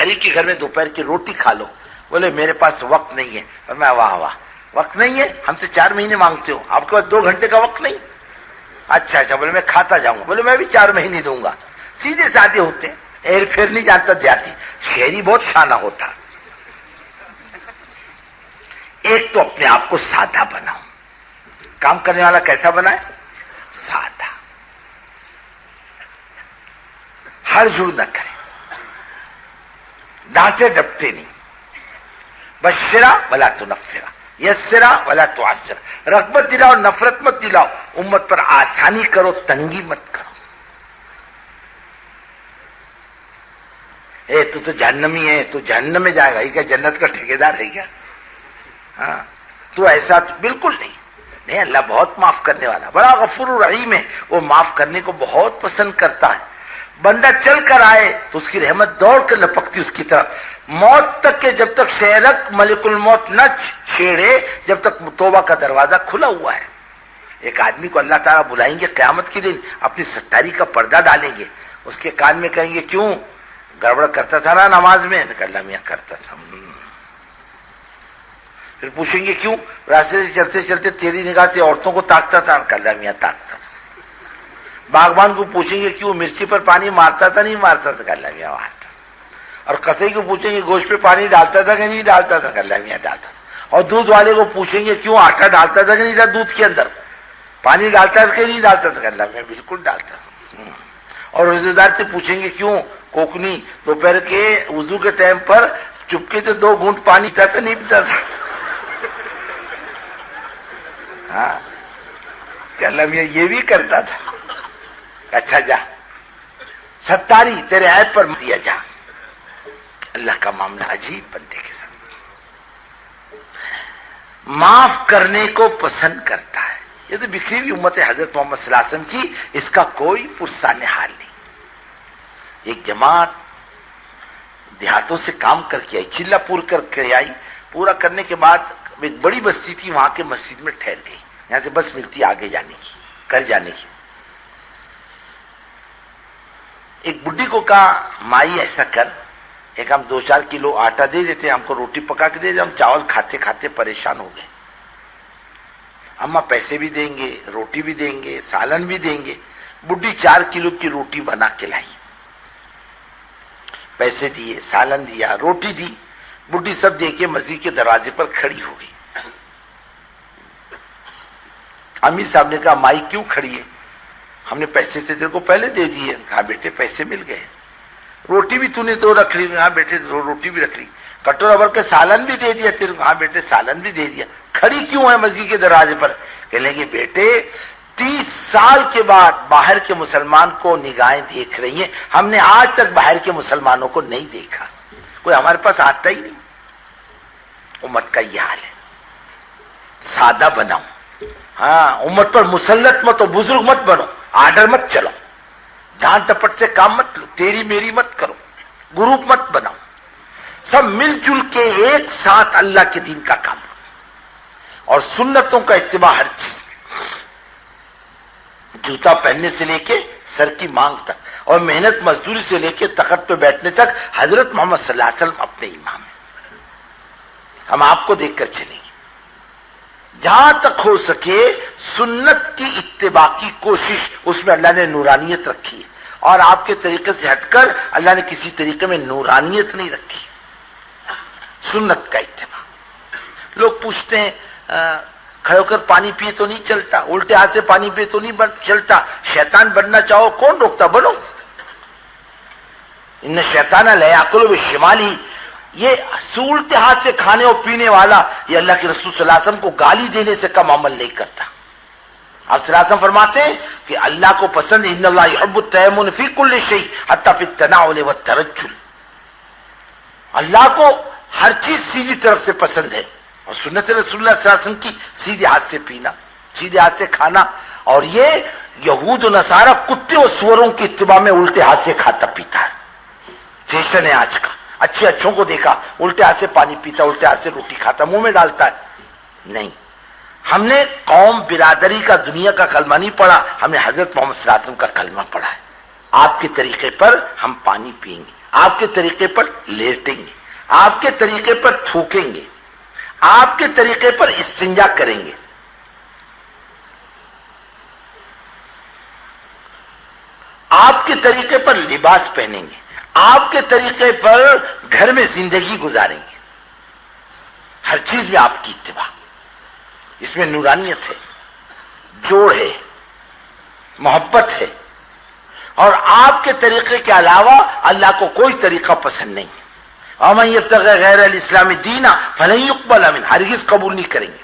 غریب کے گھر میں دوپہر کی روٹی کھا لو. بولے میرے پاس وقت نہیں ہے. اور میں واہ واہ, وقت نہیں ہے, ہم سے 4 مہینے مانگتے ہو, آپ کے پاس 2 گھنٹے کا وقت نہیں؟ اچھا بولے میں کھاتا جاؤں گا. بولے میں بھی 4 مہینے دوں گا. سیدھے سادے ہوتے ہیں, ایر پھیر نہیں جانتا دیہاتی. شہری بہت شانہ ہوتا. ایک تو اپنے آپ کو سادہ بناؤ. کام کرنے والا کیسا بنائے؟ سادہ. ہر جڑ نہ کرے, ڈانٹے ڈپٹے نہیں. بشرا ولا تنفرا, یسرا ولا تعسرا. رغبت دلاؤ, نفرت مت دلاؤ. امت پر آسانی کرو, تنگی مت کرو. اے تو جہنمی ہے, تو جہنم میں جائے گا. یہ کیا جنت کا ٹھیکیدار ہے کیا؟ ہاں, تو ایسا بالکل نہیں. نہیں, اللہ بہت معاف کرنے والا, بڑا غفور رحیم ہے. وہ معاف کرنے کو بہت پسند کرتا ہے. بندہ چل کر آئے تو اس کی رحمت دوڑ کر لپکتی اس کی طرف. موت تک کے جب تک شہرک ملک الموت نہ چھیڑے, جب تک توبہ کا دروازہ کھلا ہوا ہے. ایک آدمی کو اللہ تعالیٰ بلائیں گے قیامت کے دن, اپنی ستاری کا پردہ ڈالیں گے. اس کے کان میں کہیں گے کیوں گڑبڑ کرتا تھا نا نماز میں؟ اللہ میاں کرتا تھا. پھر پوچھیں گے کیوں راستے سے چلتے چلتے تیری نگاہ سے عورتوں کو تاکتا تھا؟ اللہ میاں تاکتا تھا. باغبان کو پوچھیں گے کیوں مرچی پر پانی مارتا تھا نہیں مارتا تھا؟ اللہ میاں مارتا تھا. اور قصے کو پوچھیں گے گوشت پہ پانی ڈالتا تھا کہ نہیں ڈالتا تھا؟ اللہ میاں ڈالتا تھا. اور دودھ والے کو پوچھیں گے کیوں آٹا ڈالتا تھا کہ نہیں تھا دودھ کے اندر؟ پانی ڈالتا تھا کہ نہیں ڈالتا تھا؟ اللہ میاں بالکل ڈالتا تھا. اور روزے دار سے پوچھیں گے کیوں کوکنی دوپہر کے وضو کے ٹائم پر چپکے سے 2 گھونٹ پانی پیتا تھا نہیں پیتا تھا؟ ہاں, کہ اللہ میاں یہ بھی کرتا تھا. اچھا جا, ستاری تیرے عیب پر دیا جا. اللہ کا معاملہ عجیب بندے کے ساتھ, معاف کرنے کو پسند کرتا ہے. یہ تو بکھری ہوئی امت حضرت محمد صلی اللہ علیہ وسلم کی, اس کا کوئی پرسان حال نہیں. ایک جماعت دیہاتوں سے کام کر کے آئی, چلہ پور کر کے آئی. پورا کرنے کے بعد ایک بڑی بستی تھی, وہاں کے مسجد میں ٹھہر گئی. یہاں سے بس ملتی آگے جانے کی, کر جانے کی. ایک بڈھی کو کہا مائی ایسا کر, ایک ہم 2-4 کلو آٹا دے دیتے, ہم کو روٹی پکا کے دے دے, ہم چاول کھاتے کھاتے پریشان ہو گئے. اماں پیسے بھی دیں گے, روٹی بھی دیں گے, سالن بھی دیں گے. بڈھی 4 کلو کی روٹی بنا کے لائی, پیسے دیے, سالن دیا, روٹی دی. بڈھی سب دے کے مسجد کے دروازے پر کھڑی ہو گئی. امیر صاحب نے کہا مائی کیوں کھڑی ہے؟ ہم نے پیسے سے تیرے کو پہلے دے دیے. کہا بیٹے پیسے مل گئے. روٹی بھی تو نے 2 رکھ لی. ہاں بیٹے 2 روٹی بھی رکھ لی. کٹورا بھر کے سالن بھی دے دیا تیرے کو. ہاں بیٹے سالن بھی دے دیا. کھڑی کیوں ہے مسجد کے دروازے پر؟ کہنے لگے بیٹے 30 سال کے بعد باہر کے مسلمان کو نگاہیں دیکھ رہی ہیں, ہم نے آج تک باہر کے مسلمانوں کو نہیں دیکھا, کوئی ہمارے پاس آتا ہی نہیں. امت کا یہ حال ہے. سادہ بناؤ. ہاں, امت پر مسلط مت ہو, بزرگ مت بنو, آرڈر مت چلو, ڈانٹ ڈپٹ سے کام مت لو, تیری میری مت کرو, گروپ مت بناؤ. سب مل جل کے ایک ساتھ اللہ کے دین کا کام کرو, اور سنتوں کا اتباع ہر چیز میں. جوتا پہننے سے لے کے سر کی مانگ تک, اور محنت مزدوری سے لے کے تخت پہ بیٹھنے تک حضرت محمد صلی اللہ علیہ وسلم اپنے امام ہیں. ہم آپ کو دیکھ کر چلیں گے. جہاں تک ہو سکے سنت کی اتباع کی کوشش, اس میں اللہ نے نورانیت رکھی ہے, اور آپ کے طریقے سے ہٹ کر اللہ نے کسی طریقے میں نورانیت نہیں رکھی. سنت کا اتباع. لوگ پوچھتے ہیں کھڑے ہو کر پانی پیے تو نہیں چلتا, الٹے ہاتھ سے پانی پیے تو نہیں چلتا, شیطان بننا چاہو کون روکتا, بنو. ان شیطان لا یاکل بالشمال, یہ الٹے ہاتھ سے کھانے اور پینے والا یہ اللہ کے رسول صلی اللہ علیہ وسلم کو گالی دینے سے کم عمل نہیں کرتا. آپ صلی اللہ علیہ وسلم فرماتے ہیں کہ اللہ کو پسند ان اللہ یحب التیمن فی کل شیء حتی فی التناول والترجل. اللہ کو ہر چیز سیدھی طرف سے پسند ہے, اور سنت رسول اللہ صلی اللہ علیہ وسلم کی سیدھے ہاتھ سے پینا, سیدھے ہاتھ سے کھانا. اور یہ یہود و نصارہ کتے و سوروں کی اتباع میں الٹے ہاتھ سے کھاتا پیتا ہے. فیشن ہے آج کا. اچھے اچھوں کو دیکھا الٹے ہاتھ سے پانی پیتا, الٹے ہاتھ سے روٹی کھاتا, منہ میں ڈالتا ہے. نہیں, ہم نے قوم برادری کا دنیا کا کلمہ نہیں پڑھا, ہم نے حضرت محمد صلی اللہ علیہ وسلم کا کلمہ پڑھا ہے. آپ کے طریقے پر ہم پانی پئیں گے, آپ کے طریقے پر لیٹیں گے، آپ کے طریقے پر تھوکیں گے، آپ کے طریقے پر استنجا کریں گے، آپ کے طریقے پر لباس پہنیں گے، آپ کے طریقے پر گھر میں زندگی گزاریں گے. ہر چیز میں آپ کی اتباع. اس میں نورانیت ہے، جوڑ ہے، محبت ہے. اور آپ کے طریقے کے علاوہ اللہ کو کوئی طریقہ پسند نہیں. وَمَن يَبْتَغِ غَيْرَ الْإِسْلَامِ دِينًا فَلَن يُقْبَلَ مِنْهُ، ہرگز قبول نہیں کریں گے.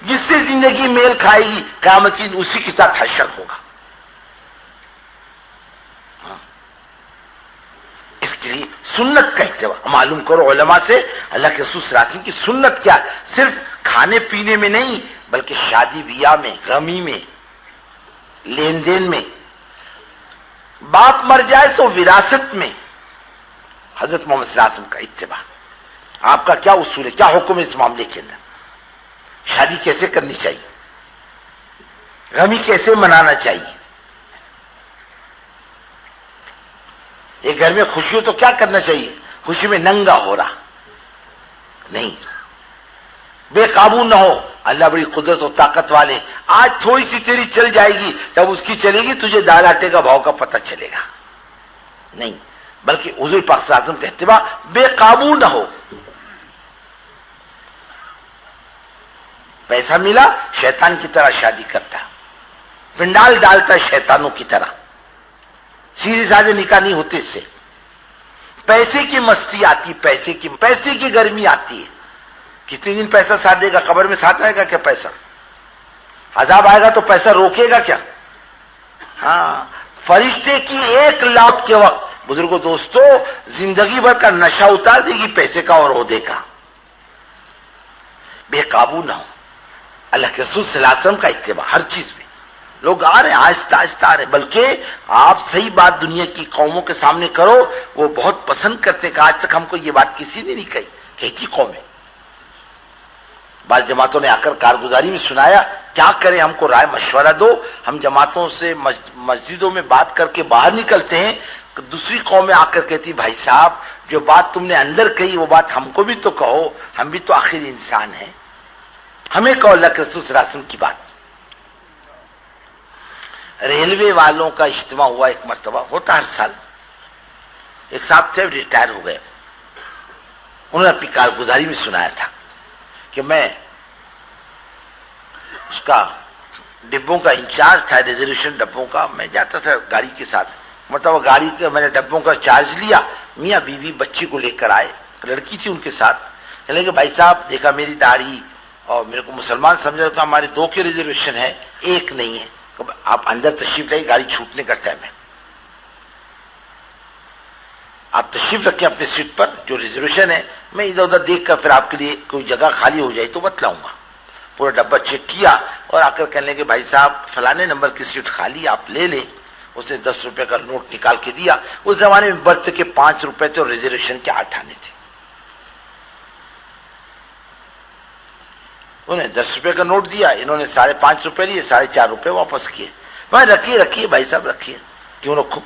جس سے زندگی میل کھائے گی قیامت کی اسی کے ساتھ حشر ہوگا. اس کے لیے سنت کا اتباع معلوم کرو علماء سے. اللہ کے رسول صلی اللہ علیہ وسلم کی سنت کیا ہے؟ صرف کھانے پینے میں نہیں بلکہ شادی بیاہ میں، غمی میں، لین دین میں. باپ مر جائے تو وراثت میں حضرت محمد صلی اللہ علیہ وسلم کا اتباع. آپ کا کیا اصول ہے، کیا حکم ہے اس معاملے کے اندر؟ شادی کیسے کرنی چاہیے، غمی کیسے منانا چاہیے، ایک گھر میں خوشی ہو تو کیا کرنا چاہیے؟ خوشی میں ننگا ہو رہا نہیں، بے قابو نہ ہو. اللہ بڑی قدرت و طاقت والے. آج تھوڑی سی تیری چل جائے گی، جب اس کی چلے گی تجھے دال آٹے کا بھاؤ کا پتہ چلے گا. نہیں، بلکہ حضور پاک صلی اللہ علیہ وسلم کا اتباع بے قابو نہ ہو. پیسہ ملا شیطان کی طرح شادی کرتا، پنڈال ڈالتا ہے شیطانوں کی طرح. سیدھے سادے نکاح نہیں ہوتے اس سے. پیسے کی مستی آتی، پیسے کی گرمی آتی ہے. کتنے دن پیسہ ساتھ دے گا؟ قبر میں ساتھ آئے گا کیا پیسہ؟ عذاب آئے گا تو پیسہ روکے گا کیا؟ ہاں، فرشتے کی ایک لات کے وقت بزرگوں دوستو زندگی بھر کا نشہ اتار دے گی پیسے کا اور عہدے کا. بے قابو نہ ہو. اللہ کے رسول صلی اللہ علیہ وسلم کا اتباع ہر چیز میں. لوگ آ رہے ہیں آہستہ آہستہ آ رہے ہیں، بلکہ آپ صحیح بات دنیا کی قوموں کے سامنے کرو وہ بہت پسند کرتے ہیں کہ آج تک ہم کو یہ بات کسی نے نہیں کہی. کہتی قومیں. بعض جماعتوں نے آ کر کارگزاری میں سنایا، کیا کریں ہم کو رائے مشورہ دو. ہم جماعتوں سے مسجدوں میں بات کر کے باہر نکلتے ہیں، دوسری قومیں آ کر کہتی بھائی صاحب جو بات تم نے اندر کہی وہ بات ہم کو بھی تو کہو، ہم بھی تو آخر انسان ہیں، ہمیں کہو اللہ کے رسول صلی اللہ علیہ وسلم کی بات. ریلوے والوں کا اجتماع ہوا ایک مرتبہ، ہوتا ہر سال. ایک صاحب تھے ریٹائر ہو گئے، انہوں نے اپنی کارگزاری میں سنایا تھا کہ میں اس کا ڈبوں کا انچارج تھا، ریزرویشن ڈبوں کا. میں جاتا تھا گاڑی کے ساتھ، مطلب گاڑی کے میں نے ڈبوں کا چارج لیا. میاں بیوی بچی کو لے کر آئے، لڑکی تھی ان کے ساتھ. کہنے کہ بھائی صاحب دیکھا میری داڑھی اور میرے کو مسلمان سمجھا تو ہمارے 2 کے ریزرویشن ہے، 1 نہیں ہے. آپ اندر تشریف لائیے، گاڑی چھوٹنے کا ٹائم ہے، آپ تشریف رکھیں اپنے سیٹ پر، جو ریزرویشن ہے میں ادھر ادھر دیکھ کر پھر آپ کے لیے کوئی جگہ خالی ہو جائے تو بتلاؤں گا. پورا ڈبہ چیک کیا اور آ کر کہنے کہ بھائی صاحب فلانے نمبر کی سیٹ خالی آپ لے لیں. اس نے 10 روپے کا نوٹ نکال کے دیا. اس زمانے میں برتھ کے 5 روپے تھے اور ریزرویشن کے 8 آنے تھے. انہیں 10 روپے کا نوٹ دیا، انہوں نے 5.5 روپے لیے، 4.5 روپے واپس کیے. میں رکھیے بھائی صاحب رکھیے. کیوں رکھوں؟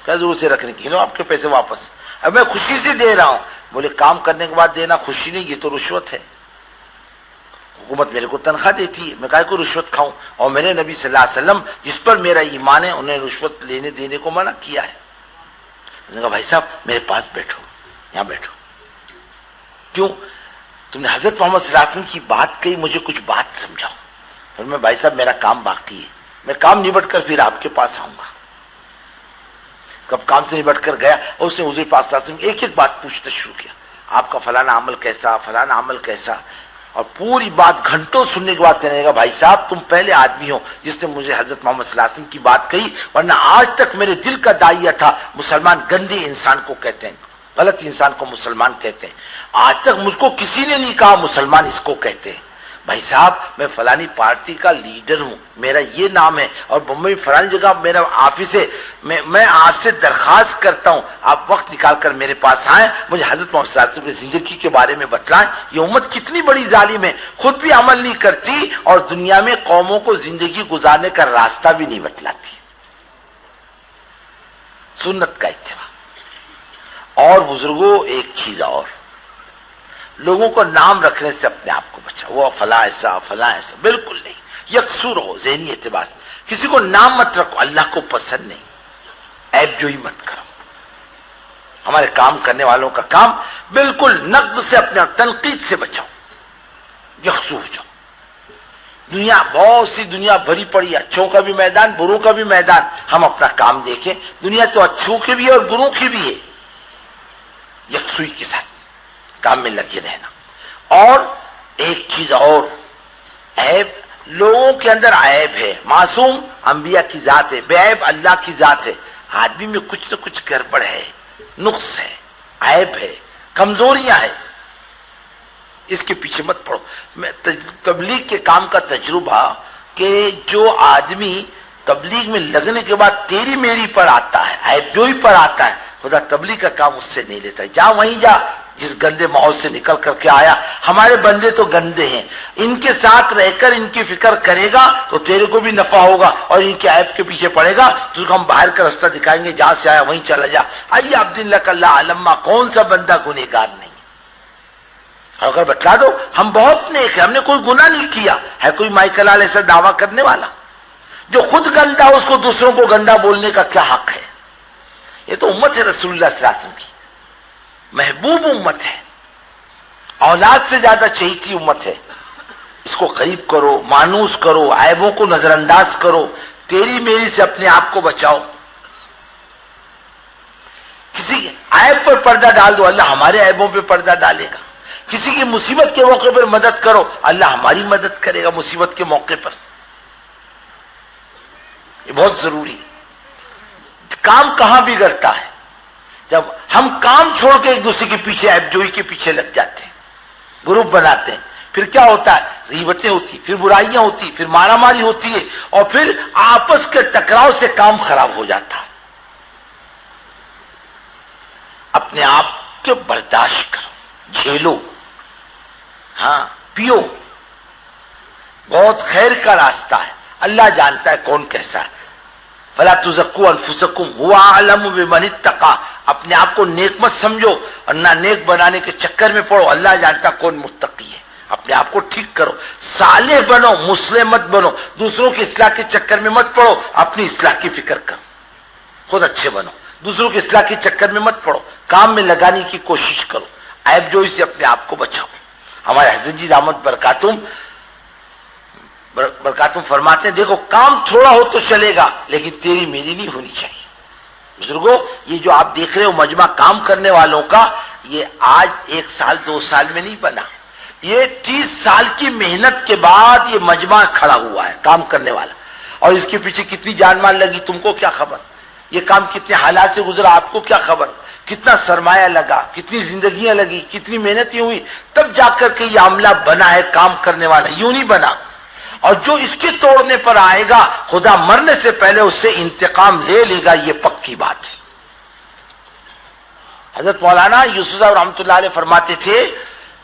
کیا ضرورت سے رکھنے کی؟ لو آپ کے پیسے واپس. اب میں خوشی سے دے رہا ہوں. بولے کام کرنے کے بعد دینا خوشی نہیں، یہ تو رشوت ہے. حکومت میرے کو تنخواہ دیتی ہے، میں کہا کو رشوت کھاؤں؟ اور میرے نبی صلی اللہ علیہ وسلم جس پر میرا ایمان ہے انہیں رشوت لینے دینے کو منع کیا ہے. میں نے کہا بھائی صاحب میرے پاس بیٹھو، یہاں بیٹھو. کیوں؟ تم نے حضرت محمد صلی اللہ علیہ وسلم کی بات کہی، مجھے کچھ بات سمجھاؤ. پھر میں بھائی صاحب میرا کام باقی ہے، میں کام نبٹ کر پھر آپ کے پاس آؤں گا. کب کام سے نبٹ کر گیا اور اس نے حضور پاک صلی اللہ علیہ وسلم ایک ایک بات پوچھنا شروع کیا. آپ کا فلانا عمل کیسا، فلانا عمل کیسا، اور پوری بات گھنٹوں سننے کے بعد کہنے لگا بھائی صاحب تم پہلے آدمی ہو جس نے مجھے حضرت محمد صلی اللہ علیہ وسلم کی بات کہی، ورنہ آج تک میرے دل کا دائیا تھا مسلمان گندے انسان کو کہتے ہیں، غلط انسان کو مسلمان کہتے ہیں. آج تک مجھ کو کسی نے نہیں کہا مسلمان اس کو کہتے ہیں. بھائی صاحب میں فلانی پارٹی کا لیڈر ہوں، میرا یہ نام ہے، اور بمبئی فلانی جگہ میرا آفس ہے. میں آپ سے درخواست کرتا ہوں آپ وقت نکال کر میرے پاس آئیں، مجھے حضرت محمد صلی اللہ علیہ وسلم کی زندگی کے بارے میں بتلائیں. یہ امت کتنی بڑی ظالم ہے، خود بھی عمل نہیں کرتی اور دنیا میں قوموں کو زندگی گزارنے کا راستہ بھی نہیں بتلاتی. سنت کا اتباع. اور بزرگوں ایک چیز اور، لوگوں کو نام رکھنے سے اپنے آپ کو بچاؤ، وہ فلاں ایسا فلاں ایسا، بالکل نہیں، یکسو رہو ذہنی اعتبار سے، کسی کو نام مت رکھو، اللہ کو پسند نہیں، عیب جوئی مت کرو، ہمارے کام کرنے والوں کا کام بالکل نقد سے اپنے تنقید سے بچاؤ، یکسو ہو جاؤ۔ دنیا بہت سی دنیا بھری پڑی، اچھوں کا بھی میدان بروں کا بھی میدان، ہم اپنا کام دیکھیں، دنیا تو اچھوں کی بھی ہے اور بروں کی بھی ہے، یکسوئی کے ساتھ کام میں لگے رہنا۔ اور ایک چیز اور، عیب لوگوں کے اندر عیب ہے، معصوم انبیاء کی ذات ہے، بے عیب اللہ کی ذات ہے، آدمی میں کچھ نہ کچھ گڑبڑ ہے، نقص ہے، عیب ہے، کمزوریاں ہیں، اس کے پیچھے مت پڑو۔ میں تبلیغ کے کام کا تجربہ کہ جو آدمی تبلیغ میں لگنے کے بعد تیری میری پر آتا ہے، عیب جوئی پر آتا ہے، خدا تبلیغ کا کام اس سے نہیں لیتا ہے، جا وہیں جا جس گندے ماحول سے نکل کر کے آیا۔ ہمارے بندے تو گندے ہیں، ان کے ساتھ رہ کر ان کی فکر کرے گا تو تیرے کو بھی نفع ہوگا، اور ان کے عیب کے پیچھے پڑے گا تو اس کو ہم باہر کا راستہ دکھائیں گے، جہاں سے آیا وہیں چلا جا۔ آئیے عبداللہ کا اللہ علمہ، کون سا بندہ گنہگار نہیں؟ اگر بتلا دو ہم بہت نیک ہیں، ہم نے کوئی گناہ نہیں کیا ہے، کوئی مائیکل آل ایسا دعویٰ کرنے والا؟ جو خود گندا اس کو دوسروں کو گندا بولنے کا کیا حق ہے؟ یہ تو امت ہے رسول اللہ صلی اللہ علیہ وسلم کی، محبوب امت ہے، اولاد سے زیادہ چہیتی امت ہے، اس کو قریب کرو، مانوس کرو، عیبوں کو نظر انداز کرو، تیری میری سے اپنے آپ کو بچاؤ۔ کسی کے عیب پر پردہ ڈال دو، اللہ ہمارے عیبوں پہ پردہ ڈالے گا۔ کسی کی مصیبت کے موقع پر مدد کرو، اللہ ہماری مدد کرے گا مصیبت کے موقع پر۔ یہ بہت ضروری ہے۔ کام کہاں بگڑتا ہے؟ جب ہم کام چھوڑ کے ایک دوسرے کے پیچھے عیب جوئی کے پیچھے لگ جاتے ہیں، گروپ بناتے ہیں، پھر کیا ہوتا ہے؟ غیبتیں ہوتی، پھر برائیاں ہوتی، پھر مارا ماری ہوتی ہے، اور پھر آپس کے ٹکراؤ سے کام خراب ہو جاتا ہے۔ اپنے آپ کے برداشت کرو، جھیلو، ہاں پیو، بہت خیر کا راستہ ہے، اللہ جانتا ہے کون کیسا ہے۔ فلا تزکوا انفسکم هو اعلم بمن اتقى، اپنے آپ کو نیک مت سمجھو اور نہ نیک بنانے کے چکر میں پڑو، اللہ جانتا کون متقی ہے۔ اپنے آپ کو ٹھیک کرو، صالح بنو، مسلم مت بنو، دوسروں کی اصلاح کے چکر میں مت پڑو، اپنی اصلاح کی فکر کرو، خود اچھے بنو، دوسروں کی اصلاح کے چکر میں مت پڑو، کام میں لگانے کی کوشش کرو، عیب جوئی سے اپنے آپ کو بچاؤ۔ ہمارے حضرت جی رحمت برکاتم فرماتے ہیں، دیکھو کام تھوڑا ہو تو چلے گا لیکن تیری میری نہیں ہونی چاہیے۔ بزرگوں، یہ جو آپ دیکھ رہے ہو مجمع کام کرنے والوں کا، یہ آج 1 سال 2 سال میں نہیں بنا، یہ 30 سال کی محنت کے بعد یہ مجمع کھڑا ہوا ہے کام کرنے والا، اور اس کے پیچھے کتنی جان مال لگی تم کو کیا خبر؟ یہ کام کتنے حالات سے گزرا آپ کو کیا خبر؟ کتنا سرمایہ لگا، کتنی زندگیاں لگی، کتنی محنتیں ہوئی، تب جا کر کے یہ عملہ بنا ہے کام کرنے والا، یوں نہیں بنا۔ اور جو اس کے توڑنے پر آئے گا، خدا مرنے سے پہلے اس سے انتقام لے لے گا، یہ پکی بات ہے۔ حضرت مولانا یوسف صاحب رحمۃ اللہ علیہ فرماتے تھے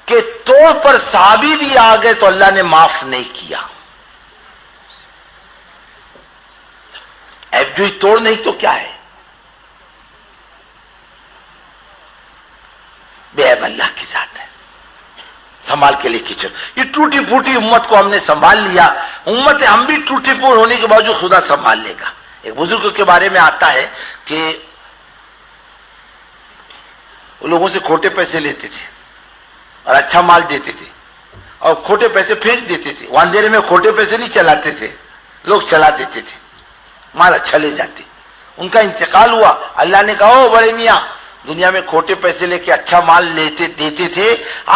کہ توڑ پر صحابی بھی آ گئے تو اللہ نے معاف نہیں کیا۔ اب جو توڑ نہیں تو کیا ہے؟ بے عیب اللہ کی ذات ہے، سنبھال کے لے کے چلو۔ یہ ٹوٹی پھوٹی امت کو ہم نے سنبھال لیا، امت ہم بھی ٹوٹی پھوٹ ہونے کے باوجود خدا سنبھال لے گا۔ ایک بزرگ کے بارے میں آتا ہے کہ وہ لوگوں سے کھوٹے پیسے لیتے تھے اور اچھا مال دیتے تھے، اور کھوٹے پیسے پھینک دیتے تھے۔ وہ اندھیرے میں کھوٹے پیسے نہیں چلاتے تھے، لوگ چلا دیتے تھے، مال اچھا لے جاتے۔ ان کا انتقال ہوا، اللہ نے کہا او بڑے میاں، دنیا میں کھوٹے پیسے لے کے اچھا مال دیتے تھے،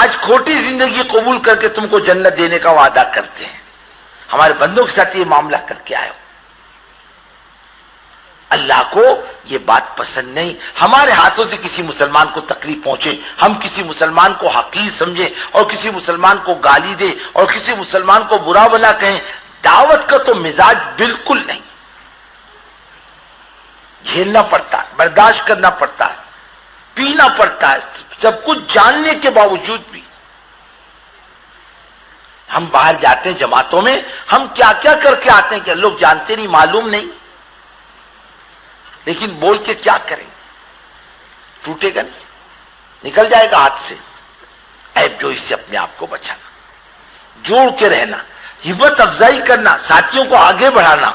آج کھوٹی زندگی قبول کر کے تم کو جنت دینے کا وعدہ کرتے ہیں۔ ہمارے بندوں کے ساتھ یہ معاملہ کر کے آئے ہو۔ اللہ کو یہ بات پسند نہیں، ہمارے ہاتھوں سے کسی مسلمان کو تکلیف پہنچے، ہم کسی مسلمان کو حقیر سمجھیں اور کسی مسلمان کو گالی دے اور کسی مسلمان کو برا بھلا کہیں، دعوت کا تو مزاج بالکل نہیں۔ جھیلنا پڑتا ہے، برداشت کرنا پڑتا ہے، پینا پڑتا ہے، سب کچھ جاننے کے باوجود بھی ہم باہر جاتے ہیں جماعتوں میں، ہم کیا کیا کر کے آتے ہیں کہ لوگ جانتے نہیں، معلوم نہیں، لیکن بول کے کیا کریں؟ ٹوٹے گا نہیں۔ نکل جائے گا ہاتھ سے. عیب جوئی سے اپنے آپ کو بچانا, جوڑ کے رہنا, ہمت افزائی کرنا, ساتھیوں کو آگے بڑھانا,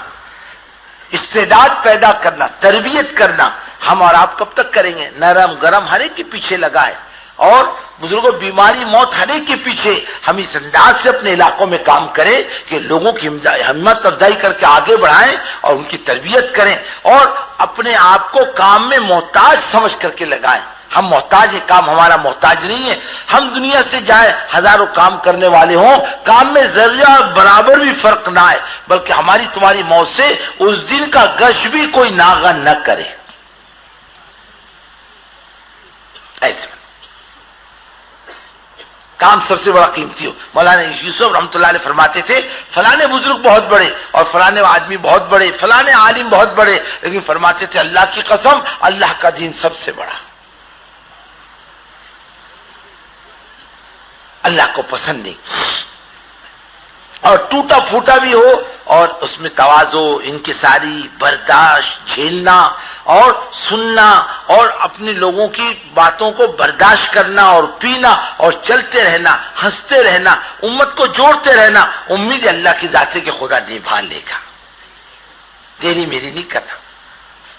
استعداد پیدا کرنا, تربیت کرنا. ہم اور آپ کب تک کریں گے؟ نرم گرم ہر ایک کے پیچھے لگائے, اور بزرگوں بیماری موت ہر ایک کے پیچھے. ہم اس انداز سے اپنے علاقوں میں کام کریں کہ لوگوں کی ہمت افزائی کر کے آگے بڑھائیں اور ان کی تربیت کریں, اور اپنے آپ کو کام میں محتاج سمجھ کر کے لگائیں. ہم محتاج ہیں, کام ہمارا محتاج نہیں ہے. ہم دنیا سے جائیں, ہزاروں کام کرنے والے ہوں, کام میں ذرہ برابر بھی فرق نہ آئے, بلکہ ہماری تمہاری موت سے اس دن کا گش بھی کوئی ناغہ نہ کرے. ایسے کام سب سے بڑا قیمتی ہو. مولانا یوسف رحمۃ اللہ علیہ فرماتے تھے فلانے بزرگ بہت بڑے اور فلانے آدمی بہت بڑے, فلانے عالم بہت بڑے, لیکن فرماتے تھے اللہ کی قسم اللہ کا دین سب سے بڑا. اللہ کو پسند نہیں, اور ٹوٹا پھوٹا بھی ہو اور اس میں تواضع, انکساری, برداشت, جھیلنا اور سننا اور اپنے لوگوں کی باتوں کو برداشت کرنا اور پینا اور چلتے رہنا, ہنستے رہنا, امت کو جوڑتے رہنا. امید اللہ کی ذات سے کہ خدا نبھا لے گا. تیری میری نہیں کرنا,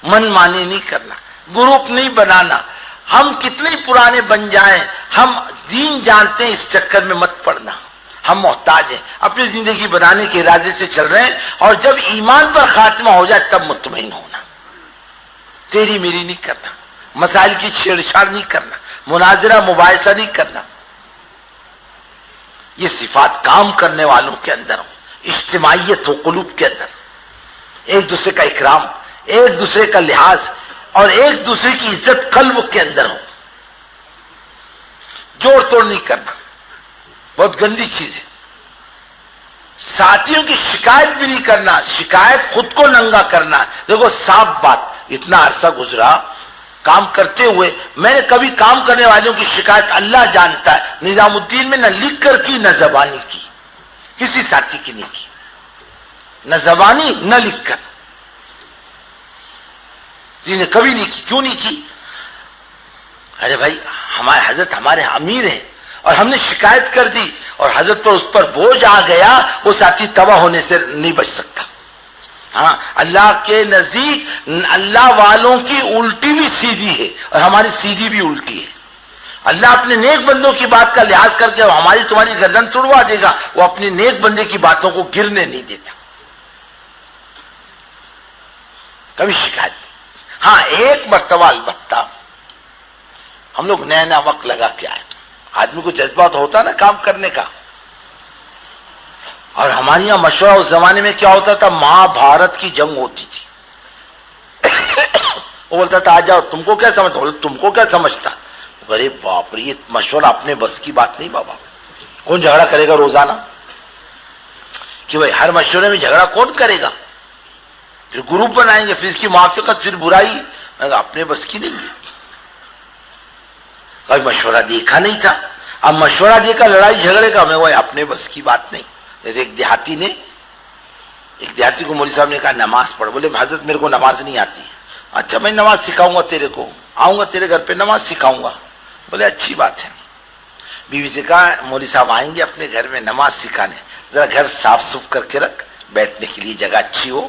من مانی نہیں کرنا, گروپ نہیں بنانا. ہم کتنے پرانے بن جائیں, ہم دین جانتے ہیں, اس چکر میں مت پڑنا. ہم محتاج ہیں, اپنی زندگی بنانے کے ارادے سے چل رہے ہیں, اور جب ایمان پر خاتمہ ہو جائے تب مطمئن ہونا. تیری میری نہیں کرنا, مسائل کی چھیڑ چھاڑ نہیں کرنا, مناظرہ مباحثہ نہیں کرنا. یہ صفات کام کرنے والوں کے اندر ہو, اجتماعیت ہو قلوب کے اندر, ایک دوسرے کا اکرام, ایک دوسرے کا لحاظ اور ایک دوسرے کی عزت قلب کے اندر ہو. جوڑ توڑ نہیں کرنا, بہت گندی چیز ہے. ساتھیوں کی شکایت بھی نہیں کرنا, شکایت خود کو ننگا کرنا. دیکھو صاف بات, اتنا عرصہ گزرا کام کرتے ہوئے, میں نے کبھی کام کرنے والوں کی شکایت اللہ جانتا ہے نظام الدین میں نہ لکھ کر کی نہ زبانی کی, کسی ساتھی کی نہیں کی, نہ زبانی نہ لکھ کر. جی نے کبھی نہیں کی. کیوں نہیں کی؟ ارے بھائی ہمارے حضرت ہمارے امیر ہیں, اور ہم نے شکایت کر دی اور حضرت پر اس پر بوجھ آ گیا, وہ ساتھی تباہ ہونے سے نہیں بچ سکتا. ہاں, اللہ کے نزدیک اللہ والوں کی الٹی بھی سیدھی ہے اور ہماری سیدھی بھی الٹی ہے. اللہ اپنے نیک بندوں کی بات کا لحاظ کر کے ہماری تمہاری گردن توڑوا دے گا, وہ اپنے نیک بندے کی باتوں کو گرنے نہیں دیتا. کبھی شکایت نہیں. ہاں ایک مرتبہ البتہ ہم لوگ نیا نیا وقت لگا کے آئے, آدمی کو جذبہ تو ہوتا نا کام کرنے کا. اور ہمارے یہاں مشورہ اس زمانے میں کیا ہوتا تھا, مہا بھارت کی جنگ ہوتی تھی. وہ بولتا تھا آ جاؤ, تم کو کیا سمجھتا, تم کو کیا سمجھتا. ارے باپ رے, یہ مشورہ اپنے بس کی بات نہیں بابا. کون جھگڑا کرے گا روزانہ, کہ بھائی ہر مشورے میں جھگڑا کون کرے گا. پھر گروپ بنائیں گے, پھر اس کی موافقت, پھر برائی, اپنے بس کی نہیں ہے. کبھی مشورہ دیکھا نہیں تھا, اب مشورہ دے کر لڑائی جھگڑے کا, میں وہ اپنے بس کی بات نہیں. جیسے ایک دیہاتی کو مولوی صاحب نے کہا نماز پڑھ. بولے حضرت میرے کو نماز نہیں آتی. اچھا میں نماز سکھاؤں گا تیرے کو, آؤں گا تیرے گھر پہ نماز سکھاؤں گا. بولے اچھی بات ہے. بیوی سے کہا مولوی صاحب آئیں گے اپنے گھر میں نماز سکھانے, ذرا گھر صاف ستھرا کر کے رکھ, بیٹھنے کے لیے جگہ اچھی ہو.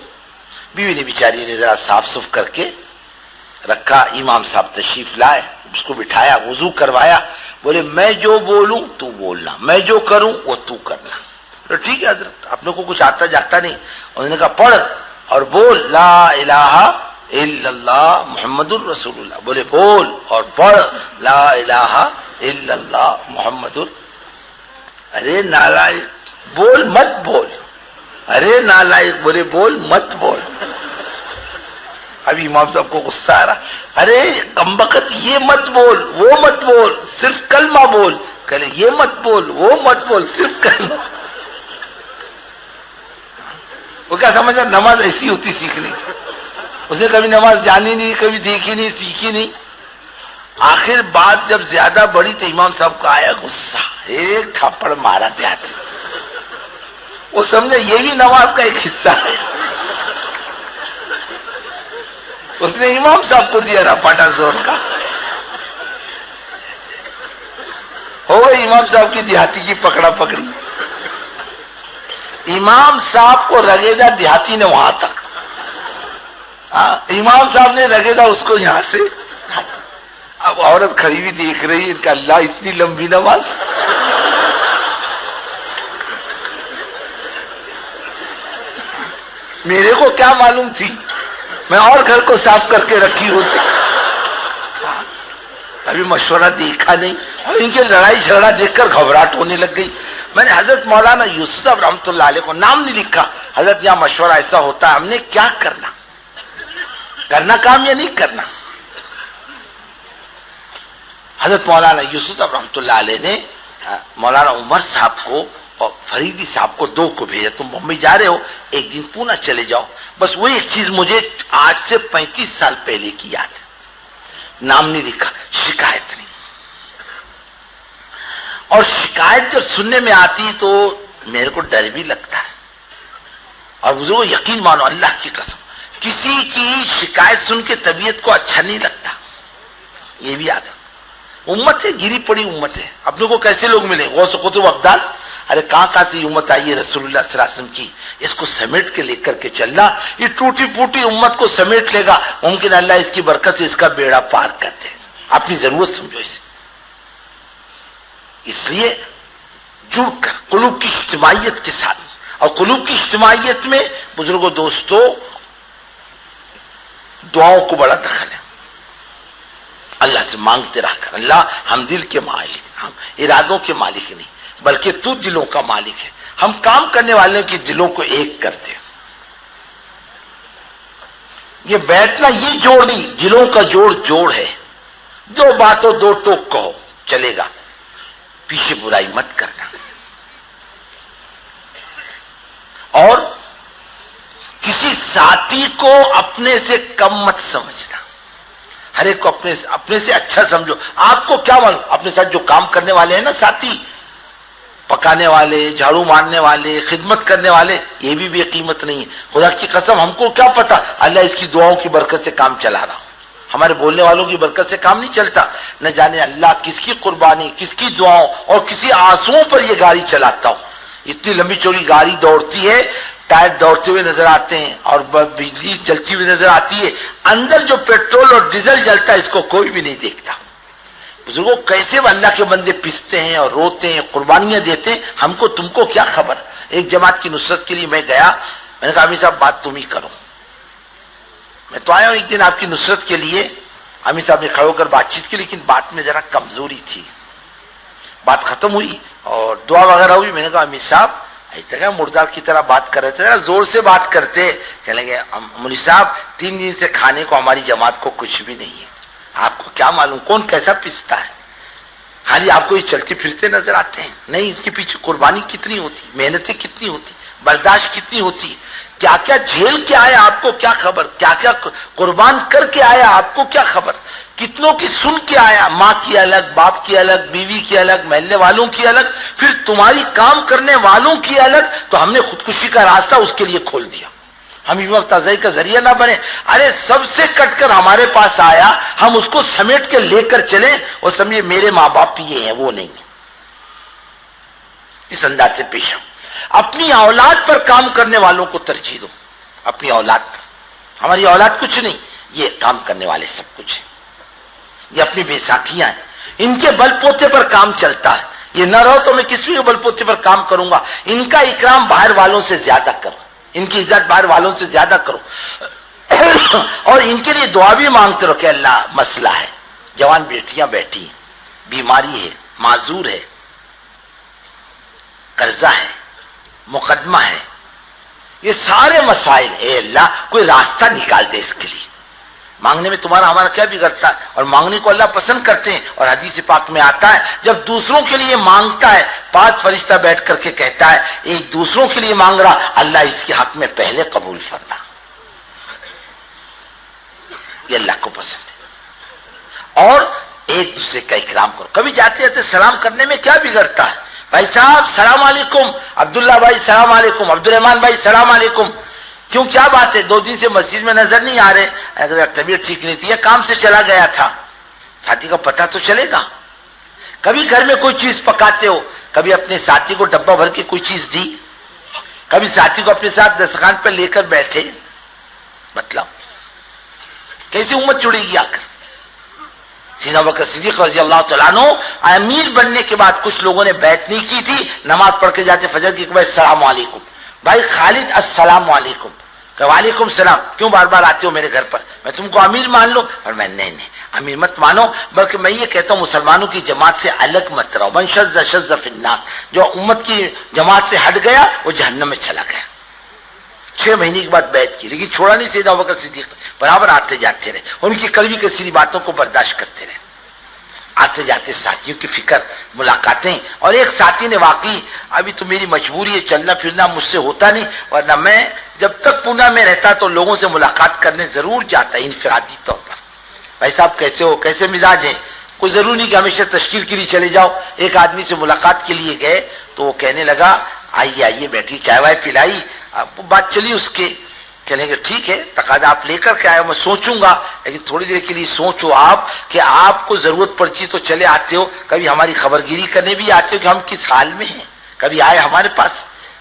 بیوی نے بیچاری نے ذرا صاف ستھرا کر کے رکھا. امام صاحب تشریف لائے, اس کو بٹھایا, وضو کروایا. بولے میں جو بولوں تو بولنا, میں جو کروں وہ تو کرنا. تو ٹھیک ہے حضرت, اپنے کو کچھ آتا جاتا نہیں. انہوں نے کہا پڑھ اور بول لا الہ الا اللہ محمد الرسول اللہ. بولے بول اور پڑھ لا الہ الا اللہ محمد. ارے نالائق, بول مت بول. ارے نالائق, بولے بول مت بول. ابھی امام صاحب کو غصہ آ رہا, ارے کمبخت یہ مت بول وہ مت بول, صرف کلمہ بول. کہلے یہ مت بول وہ مت بول, صرف کلمہ. وہ کیا سمجھا نماز ایسی ہوتی سیکھنی. اس نے کبھی نماز جانی نہیں, کبھی دیکھی نہیں, سیکھی نہیں. آخر بات جب زیادہ بڑی تو امام صاحب کو آیا غصہ, ایک تھپڑ مارا دیتے. وہ سمجھا یہ بھی نماز کا ایک حصہ ہے. اس نے امام صاحب کو دیا رپاٹا زور کا. امام صاحب کی دیہاتی کی پکڑا پکڑی. امام صاحب کو رگیدا دیہاتی نے وہاں تک, امام صاحب نے رگیدا اس کو یہاں سے. اب عورت کھڑی بھی دیکھ رہی ہے کہ اللہ اتنی لمبی نماز. میرے کو کیا معلوم تھی, میں اور گھر کو صاف کر کے رکھی ہوتی. ابھی مشورہ دیکھا نہیں, اور ان کے لڑائی جھگڑا دیکھ کر گھبراہٹ ہونے لگ گئی. میں نے حضرت مولانا یوسف صاحب رحمۃ اللہ علیہ کو نام نہیں لکھا. حضرت یہاں مشورہ ایسا ہوتا ہے, ہم نے کیا کرنا, کرنا کام یا نہیں کرنا. حضرت مولانا یوسف صاحب رحمۃ اللہ علیہ نے مولانا عمر صاحب کو اور فریدی صاحب کو دو کو بھیجا, تم ممبئی جا رہے ہو, ایک دن پونا چلے جاؤ. بس وہ ایک چیز مجھے آج سے 35 سال پہلے کی یاد ہے, نام نہیں لکھا, شکایت نہیں. اور شکایت جب سننے میں آتی تو میرے کو ڈر بھی لگتا ہے. اور بزرگوں یقین مانو اللہ کی قسم, کسی کی شکایت سن کے طبیعت کو اچھا نہیں لگتا. یہ بھی یاد ہے, امت ہے, گری پڑی امت ہے. اپنے کو کیسے لوگ ملے, غوث قطب ابدال, ارے کہاں سے امت آئی ہے رسول اللہ صلی اللہ علیہ وسلم کی, اس کو سمیٹ کے لے کر کے چلنا. یہ ٹوٹی پوٹی امت کو سمیٹ لے گا, ممکن اللہ اس کی برکت سے اس کا بیڑا پار کر دے. اپنی ضرورت سمجھو اسے. اس لیے جڑ کر قلوب کی اجتماعیت کے ساتھ, اور قلوب کی اجتماعیت میں بزرگوں دوستو دعاؤں کو بڑا دخل ہے. اللہ سے مانگتے رہ کر, اللہ ہم دل کے مالک, ہم ارادوں کے مالک نہیں, بلکہ تو دلوں کا مالک ہے. ہم کام کرنے والوں کی دلوں کو ایک کرتے. یہ بیٹھنا یہ جوڑ نہیں, دلوں کا جوڑ ہے. دو باتوں دو ٹوک کہو چلے گا, پیچھے برائی مت کرنا. اور کسی ساتھی کو اپنے سے کم مت سمجھنا, ہر ایک کو اپنے سے اچھا سمجھو. آپ کو کیا معلوم, اپنے ساتھ جو کام کرنے والے ہیں نا ساتھی, پکانے والے, جھاڑو مارنے والے, خدمت کرنے والے, یہ بھی بے قیمت نہیں ہے. خدا کی قسم ہم کو کیا پتا, اللہ اس کی دعاؤں کی برکت سے کام چلا رہا. ہمارے بولنے والوں کی برکت سے کام نہیں چلتا. نہ جانے اللہ کس کی قربانی, کس کی دعاؤں اور کسی آنسوؤں پر یہ گاڑی چلاتا ہوں. اتنی لمبی چوڑی گاڑی دوڑتی ہے, ٹائر دوڑتے ہوئے نظر آتے ہیں, اور بجلی جلتی ہوئی نظر آتی ہے. اندر جو پیٹرول اور ڈیزل جلتا ہے اس کو کوئی بھی نہیں دیکھتا. بزرگوں کیسے وہ اللہ کے بندے پستے ہیں اور روتے ہیں, قربانیاں دیتے ہیں, ہم کو تم کو کیا خبر. ایک جماعت کی نصرت کے لیے میں گیا, میں نے کہا امیر صاحب بات تم ہی کرو, میں تو آیا ہوں ایک دن آپ کی نصرت کے لیے. امیر صاحب نے کھڑے ہو کر بات چیت کی, لیکن بات میں ذرا کمزوری تھی. بات ختم ہوئی اور دعا وغیرہ ہوئی. میں نے کہا امیر صاحب ایسا کہ مردار کی طرح بات کر رہے تھے, ذرا زور سے بات کرتے. کہنے لگے مولوی صاحب 3 دن سے کھانے کو ہماری جماعت کو کچھ بھی نہیں ہے. آپ کو کیا معلوم کون کیسا پستا ہے, خالی آپ کو یہ چلتے پھرتے نظر آتے ہیں. نہیں, ان کے پیچھے قربانی کتنی ہوتی, محنتیں کتنی ہوتی, برداشت کتنی ہوتی, کیا کیا جھیل کے آیا آپ کو کیا خبر, کیا کیا قربان کر کے آیا آپ کو کیا خبر, کتنوں کی سن کے آیا, ماں کی الگ, باپ کی الگ, بیوی کی الگ, محلے والوں کی الگ, پھر تمہاری کام کرنے والوں کی الگ. تو ہم نے خودکشی کا راستہ اس کے لیے کھول دیا. ہم تزئی کا ذریعہ نہ بنے. ارے سب سے کٹ کر ہمارے پاس آیا, ہم اس کو سمیٹ کے لے کر چلیں اور سمجھے میرے ماں باپ یہ ہیں وہ نہیں. اس انداز سے پیش آؤ. اپنی اولاد پر کام کرنے والوں کو ترجیح دو. اپنی اولاد پر, ہماری اولاد کچھ نہیں, یہ کام کرنے والے سب کچھ ہیں. یہ اپنی بیساکھیاں ہیں, ان کے بل پوتے پر کام چلتا ہے. یہ نہ رہو تو میں کسی کے بل پوتے پر کام کروں گا. ان کا اکرام باہر والوں سے زیادہ کرو, ان کی عزت باہر والوں سے زیادہ کرو. اور ان کے لیے دعا بھی مانگتے رہو کہ اللہ مسئلہ ہے, جوان بیٹیاں بیٹھی ہیں, بیماری ہے, معذور ہے, قرضہ ہے, مقدمہ ہے, یہ سارے مسائل, اے اللہ کوئی راستہ نکال دے اس کے لیے. مانگنے میں تمہارا ہمارا کیا بگڑتا ہے, اور مانگنے کو اللہ پسند کرتے ہیں. اور حدیث پاک میں آتا ہے جب دوسروں کے لیے مانگتا ہے 5 فرشتہ بیٹھ کر کے کہتا ہے ایک دوسروں کے لیے مانگ رہا, اللہ اس کے حق میں پہلے قبول فرما. یہ اللہ کو پسند ہے. اور ایک دوسرے کا اکرام کرو. کبھی جاتے جاتے سلام کرنے میں کیا بگڑتا ہے, بھائی صاحب سلام علیکم, عبداللہ بھائی سلام علیکم, عبدالرحمان بھائی سلام علیکم. کیوں کیا بات ہے, 2 دن سے مسجد میں نظر نہیں آ رہے, اگر طبیعت ٹھیک نہیں تھی یا کام سے چلا گیا تھا. ساتھی کا پتہ تو چلے گا. کبھی گھر میں کوئی چیز پکاتے ہو، کبھی اپنے ساتھی کو ڈبہ بھر کے کوئی چیز دی، کبھی ساتھی کو اپنے ساتھ دسترخوان پر لے کر بیٹھے؟ مطلب کیسی امت جڑے گی آ کر؟ سیدنا ابوبکر صدیق رضی اللہ تعالیٰ عنہ امیر بننے کے بعد کچھ لوگوں نے بیعت نہیں کی تھی، نماز پڑھ کے جاتے فجر کی، السلام علیکم بھائی خالد، السلام علیکم، کہ وعلیکم السلام، کیوں بار بار آتے ہو میرے گھر پر، میں تم کو امیر مان لوں؟ اور میں نہیں امیر مت مانو، بلکہ میں یہ کہتا ہوں مسلمانوں کی جماعت سے الگ مت رہو، من شذ شذ فی النار، جو امت کی جماعت سے ہٹ گیا وہ جہنم میں چلا گیا۔ 6 مہینے کے بعد بیعت کی، لیکن چھوڑا نہیں سیدنا ابوبکر صدیق، برابر آتے جاتے رہے، ان کی کڑوی کسری باتوں کو برداشت کرتے رہے، آتے جاتے ساتھیوں کی فکر، ملاقاتیں۔ اور ایک ساتھی نے واقعی، ابھی تو میری مجبوری ہے چلنا پھرنا مجھ سے ہوتا نہیں، ورنہ میں جب تک پونا میں رہتا تو لوگوں سے ملاقات کرنے ضرور جاتا انفرادی طور پر، بھائی صاحب کیسے ہو، کیسے مزاج ہے، کوئی ضرور نہیں کہ ہمیشہ تشکیل کے لیے چلے جاؤ۔ ایک آدمی سے ملاقات کے لیے گئے تو وہ کہنے لگا آئیے آئیے بیٹھی، چائے وائے پلائی، بات چلی اس کے، کہنے کہ ٹھیک ہے تقاضا آپ لے کر کے آئے، میں سوچوں گا، لیکن تھوڑی دیر کے لیے سوچو آپ کہ آپ کو ضرورت پڑتی تو چلے آتے ہو، کبھی ہماری خبرگیری کرنے بھی آتے ہو کہ ہم کس حال میں ہیں، کبھی آئے ہمارے پاس،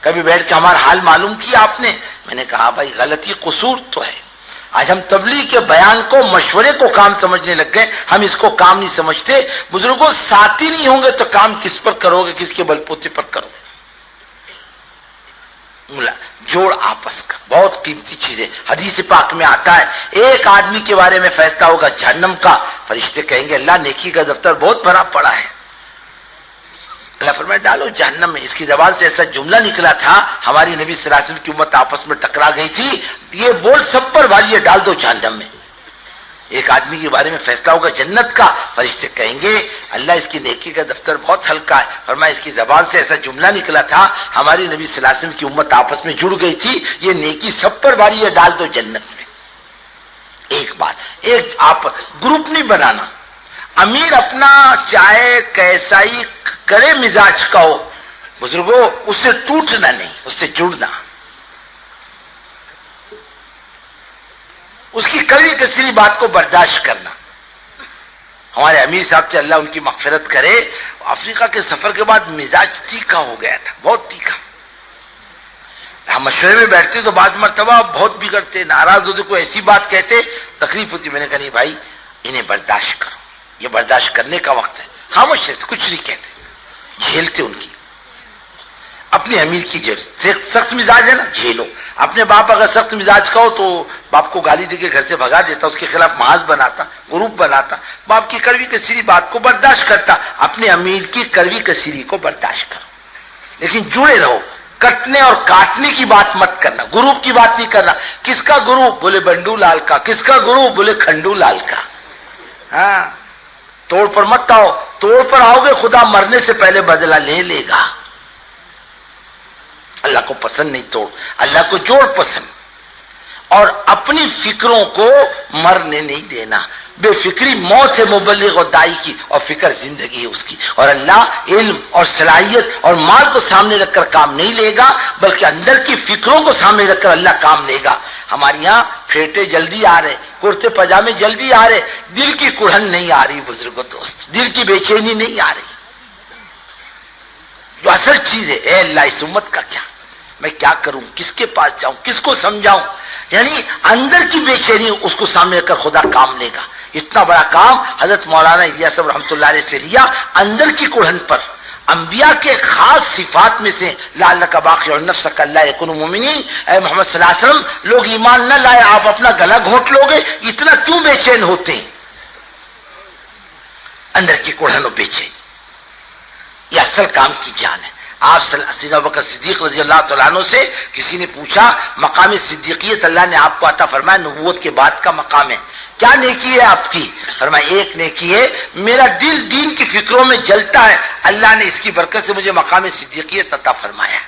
کبھی بیٹھ کے ہمارا حال معلوم کیا آپ نے؟ میں نے کہا بھائی غلطی قصور تو ہے، آج ہم تبلیغ کے بیان کو مشورے کو کام سمجھنے لگ گئے، ہم اس کو کام نہیں سمجھتے۔ بزرگوں ساتھی نہیں ہوں گے تو کام کس پر کرو گے، کس کے بل پوتے پر کرو گے؟ جوڑ آپس کا بہت قیمتی چیز ہے۔ حدیث پاک میں آتا ہے ایک آدمی کے بارے میں فیصلہ ہوگا جہنم کا، فرشتے کہیں گے اللہ نیکی کا دفتر بہت بھرا پڑا ہے، اللہ فرمائے ڈالو جہنم میں۔ اس کی زبان سے ایسا جملہ نکلا تھا، ہماری نبی صلی اللہ علیہ وسلم کی امت آپس میں ٹکرا گئی تھی، یہ بول سب پر بھاری ہے، ڈال دو جہنم میں۔ ایک آدمی کے بارے میں فیصلہ ہوگا جنت کا، فرشتے کہیں گے اللہ اس کی نیکی کا دفتر بہت ہلکا ہے، فرمایا اس کی زبان سے ایسا جملہ نکلا تھا، ہماری نبی صلی اللہ علیہ وسلم کی امت آپس میں جڑ گئی تھی، یہ نیکی سب پر بھاری ہے، ڈال دو جنت میں۔ ایک بات، ایک آپ گروپ نہیں بنانا، امیر اپنا چاہے کیسا ہی کرے مزاج کا ہو، بزرگوں اس سے ٹوٹنا نہیں، اس سے جڑنا، اس کی کڑوی کسری بات کو برداشت کرنا۔ ہمارے امیر صاحب سے اللہ ان کی مغفرت کرے، افریقہ کے سفر کے بعد مزاج تیکھا ہو گیا تھا، بہت تیکھا، ہم مشورے میں بیٹھتے تو بعض مرتبہ بہت بگڑتے، ناراض ہوتے، کوئی ایسی بات کہتے تکلیف ہوتی، میں نے کہا نہیں بھائی انہیں برداشت کرو، یہ برداشت کرنے کا وقت ہے، خاموش رہتے، کچھ نہیں کہتے، جھیلتے ان کی اپنے امیر کی سخت مزاج ہے نا، جھیلو۔ اپنے باپ اگر سخت مزاج کا ہو تو باپ کو گالی دے کے گھر سے بھگا دیتا، اس کے خلاف محاذ بناتا، گروپ بناتا، باپ کی کڑوی کسری بات کو برداشت کرتا، اپنے امیر کی کڑوی کسری کو برداشت کرو، لیکن جڑے رہو، کٹنے اور کاٹنے کی بات مت کرنا، گروپ کی بات نہیں کرنا۔ کس کا گروپ؟ بولے بنڈو لال کا۔ کس کا گروپ؟ بولے کھنڈو لال کا۔ ہاں، توڑ پر مت آؤ، توڑ پر آؤ گے خدا مرنے سے پہلے بدلہ لے لے گا۔ اللہ کو پسند نہیں توڑ، اللہ کو جوڑ پسند، اور اپنی فکروں کو مرنے نہیں دینا۔ بے فکری موت ہے مبلغ اور دائی کی، اور فکر زندگی ہے اس کی، اور اللہ علم اور صلاحیت اور مال کو سامنے رکھ کر کام نہیں لے گا، بلکہ اندر کی فکروں کو سامنے رکھ کر اللہ کام لے گا۔ ہمارے یہاں پھیٹے جلدی آ رہے، کرتے پاجامے جلدی آ رہے، دل کی کڑھن نہیں آ رہی بزرگوں دوست، دل کی بے چینی نہیں آ رہی۔ جو اصل چیز ہے، اے اللہ اس امت کا کیا، میں کیا کروں، کس کے پاس جاؤں، کس کو سمجھاؤں، یعنی اندر کی بے چینی اس کو سامنے رکھ کر خدا کام لے گا۔ اتنا بڑا کام حضرت مولانا الیاس صاحب رحمۃ اللہ علیہ سے لیا، اندر کی کڑھن پر۔ انبیاء کے خاص صفات میں سے لعلک باخع نفسک الا یکونوا مؤمنین، اے محمد صلی اللہ علیہ وسلم لوگ ایمان نہ لائے آپ اپنا گلا گھونٹ لو گے، اتنا کیوں بے چین ہوتے ہیں؟ اندر کی کڑھن و بے چین، یہ اصل کام کی جان ہے۔ آپ سیدنا ابوبکر صدیق رضی اللہ تعالیٰ عنہ سے کسی نے پوچھا، مقام صدیقیت اللہ نے آپ کو عطا فرمایا، نبوت کے بعد کا مقام ہے، کیا نیکی ہے آپ کی؟ فرمایا ایک نیکی ہے میرا دل دین کی فکروں میں جلتا ہے، اللہ نے اس کی برکت سے مجھے مقام صدیقیت عطا فرمایا۔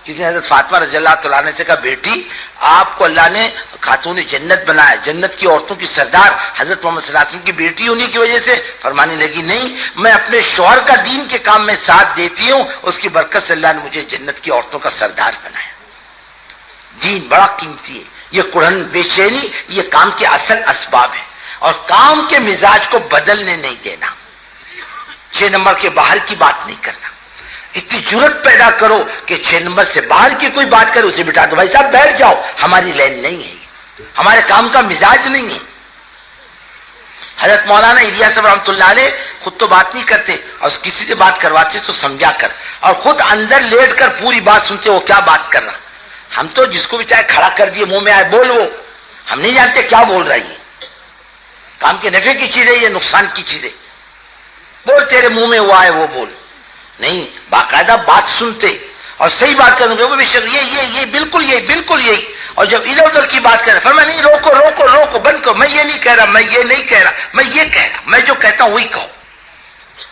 کسی نے حضرت فاطمہ رضی اللہ تعالیٰ عنہ سے کہا بیٹی آپ کو اللہ نے خاتون جنت بنایا، جنت کی عورتوں کی سردار حضرت محمد صلی اللہ علیہ وسلم کی بیٹی ہونے کی وجہ سے؟ فرمانے لگی نہیں، میں اپنے شوہر کا دین کے کام میں ساتھ دیتی ہوں، اس کی برکت سے اللہ نے مجھے جنت کی عورتوں کا سردار بنایا۔ دین بڑا قیمتی ہے، یہ کڑھن بے چینی یہ کام کے اصل اسباب ہے، اور کام کے مزاج کو بدلنے نہیں دینا۔ 6 نمبر کے باہر کی بات نہیں کرنا. اتنی جرت پیدا کرو کہ 6 نمبر سے باہر کی کوئی بات کرے اسے بٹا دو. بھائی صاحب بیٹھ جاؤ, ہماری لین نہیں ہے, ہمارے کام کا مزاج نہیں ہے. حضرت مولانا الیاس صاحب رحمۃ اللہ علیہ خود تو بات نہیں کرتے, اور کسی سے بات کرواتے تو سمجھا کر, اور خود اندر لیٹ کر پوری بات سنتے وہ کیا بات کر رہا. ہم تو جس کو بھی چاہے کھڑا کر دیے منہ میں آئے بول, وہ ہم نہیں جانتے کیا بول رہا ہے. کام کے نفع کی چیز ہے یہ, نقصان کی چیز ہے. بول, تیرے منہ میں ہوا ہے وہ بول. نہیں, باقاعدہ بات سنتے اور صحیح بات کریں گے. وہ بے شک یہ بالکل یہی. اور جب ادھر ادھر کی بات کرے فرمایا نہیں, روکو بند کرو. میں یہ نہیں کہہ رہا, میں یہ نہیں کہہ رہا, میں یہ کہہ رہا, میں جو کہتا ہوں وہی کہو.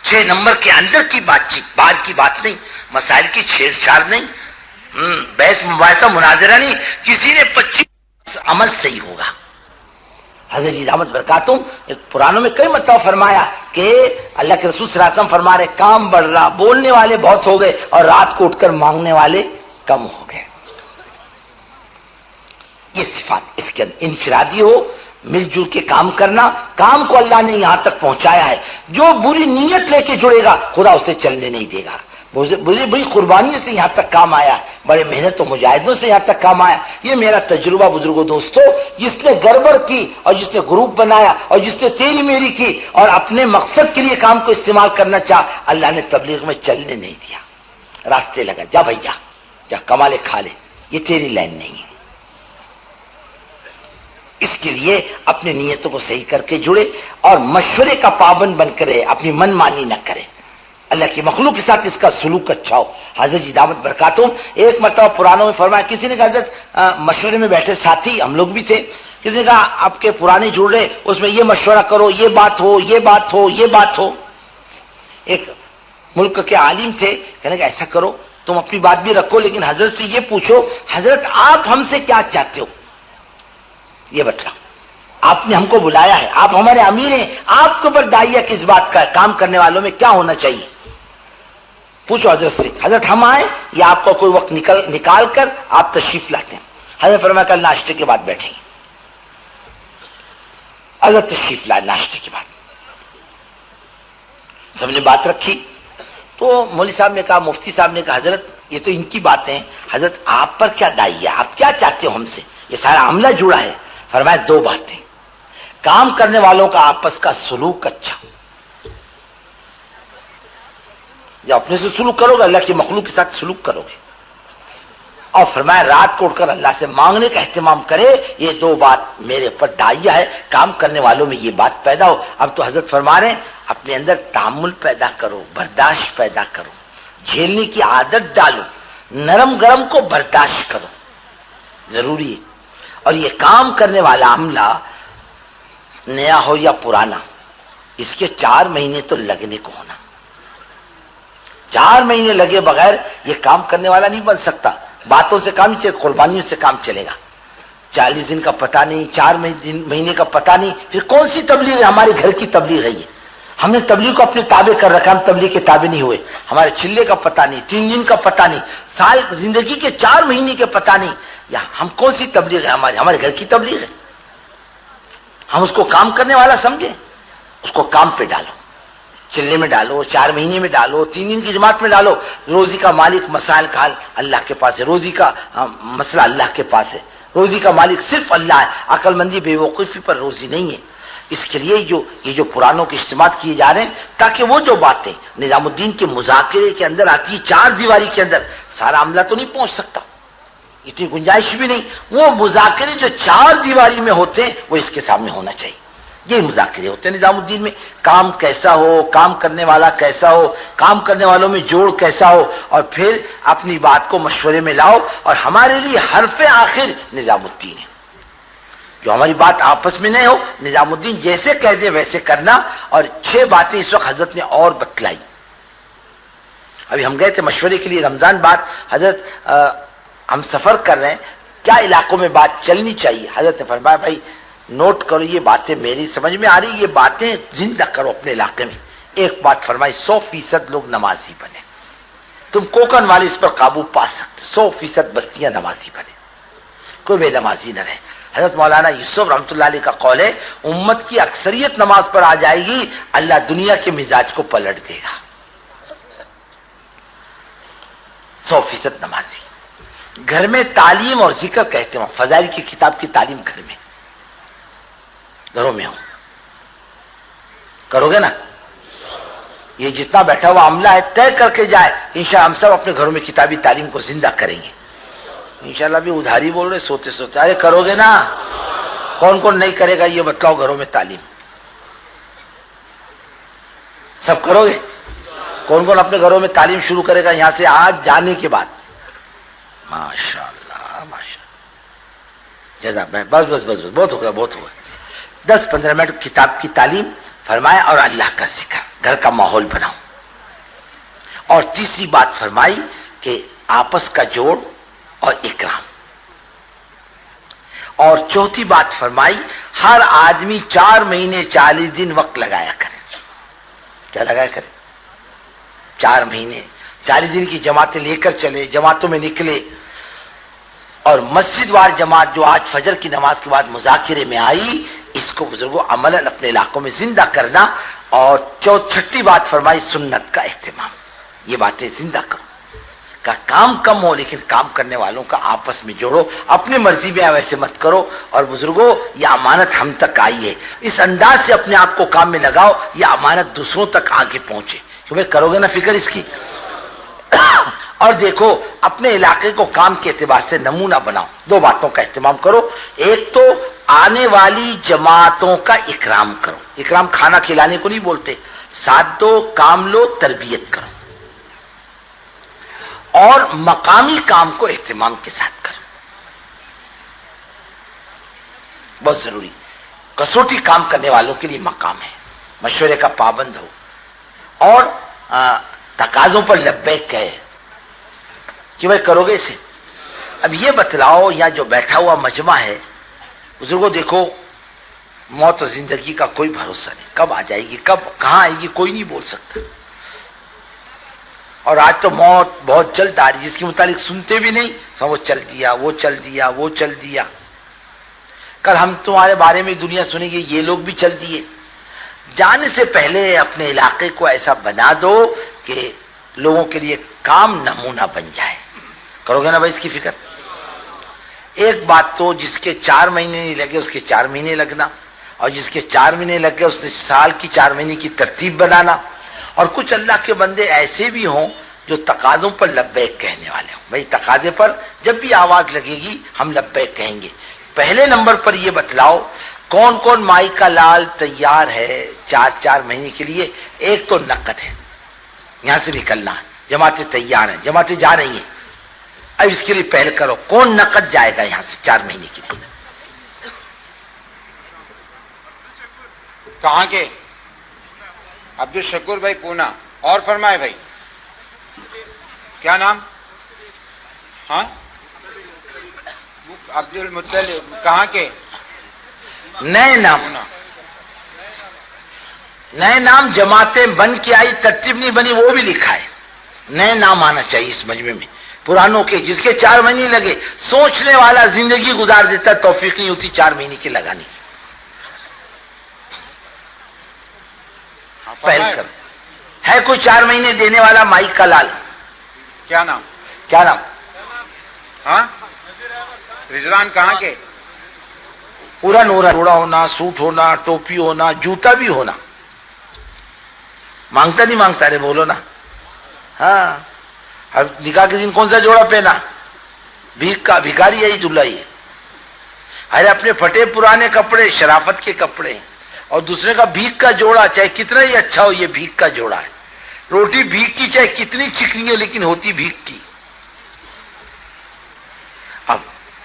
6 نمبر کے اندر کی بات چیت, باہر کی بات نہیں, مسائل کی چھیڑ چھاڑ نہیں, بحث مباحثہ مناظرہ نہیں. کسی نے 25 عمل صحیح ہوگا. حضرت جی دامت برکاتہم پرانوں میں کئی مرتبہ فرمایا کہ اللہ کے رسول صلی اللہ علیہ وسلم فرما رہے کام بڑھ رہا, بولنے والے بہت ہو گئے اور رات کو اٹھ کر مانگنے والے کم ہو گئے. یہ صفات اس کے اندر انفرادی ہو, مل جل کے کام کرنا. کام کو اللہ نے یہاں تک پہنچایا ہے. جو بری نیت لے کے جڑے گا خدا اسے چلنے نہیں دے گا. بڑی قربانی سے یہاں تک کام آیا, بڑے محنت و مجاہدوں سے یہاں تک کام آیا. یہ میرا تجربہ بزرگوں دوستو. جس نے گڑبڑ کی اور جس نے گروپ بنایا اور جس نے تیری میری کی اور اپنے مقصد کے لیے کام کو استعمال کرنا چاہ, اللہ نے تبلیغ میں چلنے نہیں دیا. راستے لگا, جا بھائی جا کما لے کھا لے, یہ تیری لائن نہیں ہے. اس کے لیے اپنی نیتوں کو صحیح کر کے جڑے اور مشورے کا پابند بن کر رہے, اپنی من مانی نہ کرے. اللہ کی مخلوق کے ساتھ اس کا سلوک اچھا ہو. حضرت جی دعوت برکاتہم ایک مرتبہ پرانوں میں فرمایا, کسی نے کہا حضرت مشورے میں بیٹھے ساتھی ہم لوگ بھی تھے, کسی نے کہا آپ کے پرانے جڑ رہے اس میں یہ مشورہ کرو, یہ بات ہو. ایک ملک کے عالم تھے, کہنے کہ ایسا کرو تم اپنی بات بھی رکھو لیکن حضرت سے یہ پوچھو حضرت آپ ہم سے کیا چاہتے ہو, یہ بتلاؤ. آپ نے ہم کو بلایا ہے, آپ ہمارے امیر ہیں, آپ کے اوپر داعیہ کس بات کا ہے, کام کرنے والوں میں کیا ہونا چاہیے, پوچھو حضرت سے. حضرت ہم آئے یا آپ کو کوئی وقت نکال کر آپ تشریف لاتے ہیں. حضرت فرمایا کل ناشتے کے بعد بیٹھیں گے. حضرت تشریف لائے ناشتے کے بعد, سب نے بات رکھی. تو مولوی صاحب نے کہا, مفتی صاحب نے کہا حضرت یہ تو ان کی باتیں ہیں, حضرت آپ پر کیا داعیہ, آپ کیا چاہتے ہو ہم سے, یہ سارا عملہ جڑا ہے. فرمایا 2 باتیں, کام کرنے والوں کا آپس کا سلوک اچھا. جب اپنے سے سلوک کرو گے اللہ کی مخلوق کے ساتھ سلوک کرو گے. اور فرمایا رات کو اٹھ کر اللہ سے مانگنے کا اہتمام کرے. یہ 2 بات میرے اوپر داعیہ ہے, کام کرنے والوں میں یہ بات پیدا ہو. اب تو حضرت فرما رہے ہیں اپنے اندر تحمل پیدا کرو, برداشت پیدا کرو, جھیلنے کی عادت ڈالو, نرم گرم کو برداشت کرو, ضروری ہے. اور یہ کام کرنے والا عملہ نیا ہو یا پرانا, اس کے 4 مہینے تو لگنے کو ہونا. 4 مہینے لگے بغیر یہ کام کرنے والا نہیں بن سکتا. باتوں سے کام چلے, قربانیوں سے کام چلے گا. 40 دن کا پتہ نہیں, 4 مہینے کا پتہ نہیں, پھر کون سی تبلیغ ہے. ہمارے گھر کی تبلیغ ہے یہ, ہم نے تبلیغ کو اپنے تابع کر رکھا, ہم تبلیغ کے تابع نہیں ہوئے. ہمارے چلے کا پتہ نہیں, 3 دن کا پتہ نہیں, سال زندگی کے 4 مہینے کے پتہ نہیں. یا ہم کون سی تبلیغ ہے, ہمارے گھر کی تبلیغ ہے. ہم اس کو کام کرنے والا سمجھیں, اس کو کام پہ ڈالو, چلے میں ڈالو, 4 مہینے میں ڈالو, 3 دن کی جماعت میں ڈالو. روزی کا مالک مسائل کا حل اللہ کے پاس ہے, روزی کا مسئلہ اللہ کے پاس ہے, روزی کا مالک صرف اللہ ہے. عقل مندی بے وقوفی پر روزی نہیں ہے. اس کے لیے یہ جو پرانوں کے اجتماع کیے جا رہے ہیں تاکہ وہ جو باتیں نظام الدین کے مذاکرے کے اندر آتی ہے 4 دیواری کے اندر, سارا عملہ تو نہیں پہنچ سکتا, اتنی گنجائش بھی نہیں. وہ مذاکرے جو 4 دیواری میں ہوتے ہیں وہ اس کے سامنے ہونا چاہیے. یہ مذاکرے ہوتے ہیں نظام الدین میں. کام کیسا ہو, کام کرنے والا کیسا ہو, کام کرنے والوں میں جوڑ کیسا ہو, اور پھر اپنی بات کو مشورے میں لاؤ. اور ہمارے لیے حرف آخر نظام الدین ہے. جو ہماری بات آپس میں نہیں ہو, نظام الدین جیسے کہہ دے ویسے کرنا. اور 6 باتیں اس وقت حضرت نے اور بتلائی. ابھی ہم گئے تھے مشورے کے لیے رمضان بعد. حضرت ہم سفر کر رہے ہیں, کیا علاقوں میں بات چلنی چاہیے. حضرت نے فرمایا بھائی نوٹ کرو, یہ باتیں میری سمجھ میں آ رہی, یہ باتیں زندہ کرو اپنے علاقے میں. ایک بات فرمائی, 100% لوگ نمازی بنے. تم کوکن والے اس پر قابو پا سکتے, 100% بستیاں نمازی بنے, کوئی بے نمازی نہ رہے. حضرت مولانا یوسف رحمۃ اللہ علیہ کا قول ہے امت کی اکثریت نماز پر آ جائے گی، اللہ دنیا کے مزاج کو پلٹ دے گا. 100% نمازی. گھر میں تعلیم اور ذکر کہتے ہیں، فضائل کی کتاب کی تعلیم گھر میں، گھروں میں ہو. کرو گے نا؟ یہ جتنا بیٹھا ہوا عملہ ہے طے کر کے جائے، انشاءاللہ ہم سب اپنے گھروں میں کتابی تعلیم کو زندہ کریں گے. انشاءاللہ بھی ادھاری بول رہے سوتے سوتے. ارے کرو گے نا؟ کون کون نہیں کرے گا یہ بتلاؤ گھروں میں تعلیم؟ سب کرو گے؟ کون کون اپنے گھروں میں تعلیم شروع کرے گا یہاں سے آج جانے کے بعد؟ ماشاءاللہ ماشاءاللہ، جزاک اللہ. بس بس بس بہت ہو گیا بہت ہو گیا. 10-15 منٹ کتاب کی تعلیم فرمائے اور اللہ کا ذکر، گھر کا ماحول بناؤ. اور تیسری بات فرمائی کہ آپس کا جوڑ اور اکرام. اور چوتھی بات فرمائی ہر آدمی 4 مہینے 40 دن وقت لگایا کرے. کیا لگایا کرے؟ 4 مہینے 40 دن کی جماعتیں لے کر چلے، جماعتوں میں نکلے. اور مسجد وار جماعت جو آج فجر کی نماز کے بعد مذاکرے میں آئی، اس کو بزرگوں عملاً اپنے علاقوں میں زندہ کرنا. اور چھٹی بات فرمائی سنت کا اہتمام. یہ باتیں زندہ کرو. کا کام کم ہو لیکن کام کرنے والوں کا آپس میں جوڑو، اپنی مرضی میں ویسے مت کرو. اور بزرگوں یہ امانت ہم تک آئی ہے، اس انداز سے اپنے آپ کو کام میں لگاؤ، یہ امانت دوسروں تک آگے پہنچے. کیونکہ کرو گے نا فکر اس کی. اور دیکھو اپنے علاقے کو کام کے اعتبار سے نمونہ بناؤ. 2 باتوں کا اہتمام کرو. ایک تو آنے والی جماعتوں کا اکرام کرو. اکرام کھانا کھلانے کو نہیں بولتے، ساتھ دو، کام لو، تربیت کرو. اور مقامی کام کو اہتمام کے ساتھ کرو، بہت ضروری. کسوٹی کام کرنے والوں کے لیے مقام ہے، مشورے کا پابند ہو. اور تقاضوں پر لبیک کہے کہ بھائی کرو گے اسے. اب یہ بتلاؤ یہاں جو بیٹھا ہوا مجمع ہے بزرگوں، دیکھو موت و زندگی کا کوئی بھروسہ نہیں، کب آ جائے گی کب کہاں آئے گی کوئی نہیں بول سکتا. اور آج تو موت بہت جلد آ رہی، جس کے متعلق سنتے بھی نہیں، سب وہ چل دیا وہ چل دیا وہ چل دیا. کل ہم تمہارے بارے میں دنیا سنے گی، یہ لوگ بھی چل دیے. جانے سے پہلے اپنے علاقے کو ایسا بنا دو کہ لوگوں کے لیے کام نمونہ بن جائے. کرو گے نا بھائی اس کی فکر؟ ایک بات تو جس کے 4 مہینے نہیں لگے اس کے 4 مہینے لگنا، اور جس کے 4 مہینے لگ گئے اس نے سال کی 4 مہینے کی ترتیب بنانا. اور کچھ اللہ کے بندے ایسے بھی ہوں جو تقاضوں پر لبیک کہنے والے ہوں. بھائی تقاضے پر جب بھی آواز لگے گی ہم لبیک کہیں گے. پہلے نمبر پر یہ بتلاؤ کون کون مائی کا لال تیار ہے 4 مہینے کے لیے. ایک تو نقد ہے، یہاں سے نکلنا ہے، جماعتیں تیار ہیں، جماعتیں جا رہی ہیں. اب اس کے لیے پہل کرو، کون نقد جائے گا یہاں سے 4 مہینے کے لیے؟ کہاں کے؟ عبد الشکور بھائی پونا. اور فرمائے بھائی کیا نام؟ ہاں عبد المطلب. کہاں کے؟ نئے نام جماعتیں بن کے آئی، ترتیب نہیں بنی وہ بھی لکھا ہے. نئے نام آنا چاہیے اس مجمع میں. پرانوں کے جس کے 4 مہینے لگے، سوچنے والا زندگی گزار دیتا، توفیق نہیں ہوتی 4 مہینے کی لگانے. پہل کر ہے کوئی 4 مہینے دینے والا مائی کا لال؟ کیا نام؟ کیا نام؟ ہاں رضوان. کہاں کے؟ پورا نورا روڑا ہونا، سوٹ ہونا، ٹوپی ہونا، جوتا بھی ہونا. مانگتا نہیں مانگتا؟ رے بولو نا. ہاں اب نکاح کے دن کون سا جوڑا پہنا؟ بھیک کا بھکاری ہے دلہا ہی. ارے اپنے پھٹے پرانے کپڑے شرافت کے کپڑے، اور دوسرے کا بھیک کا جوڑا، چاہے کتنا ہی اچھا ہو یہ بھیک کا جوڑا ہے. روٹی بھیک کی چاہے کتنی چکنی ہو لیکن ہوتی بھیک کی. اب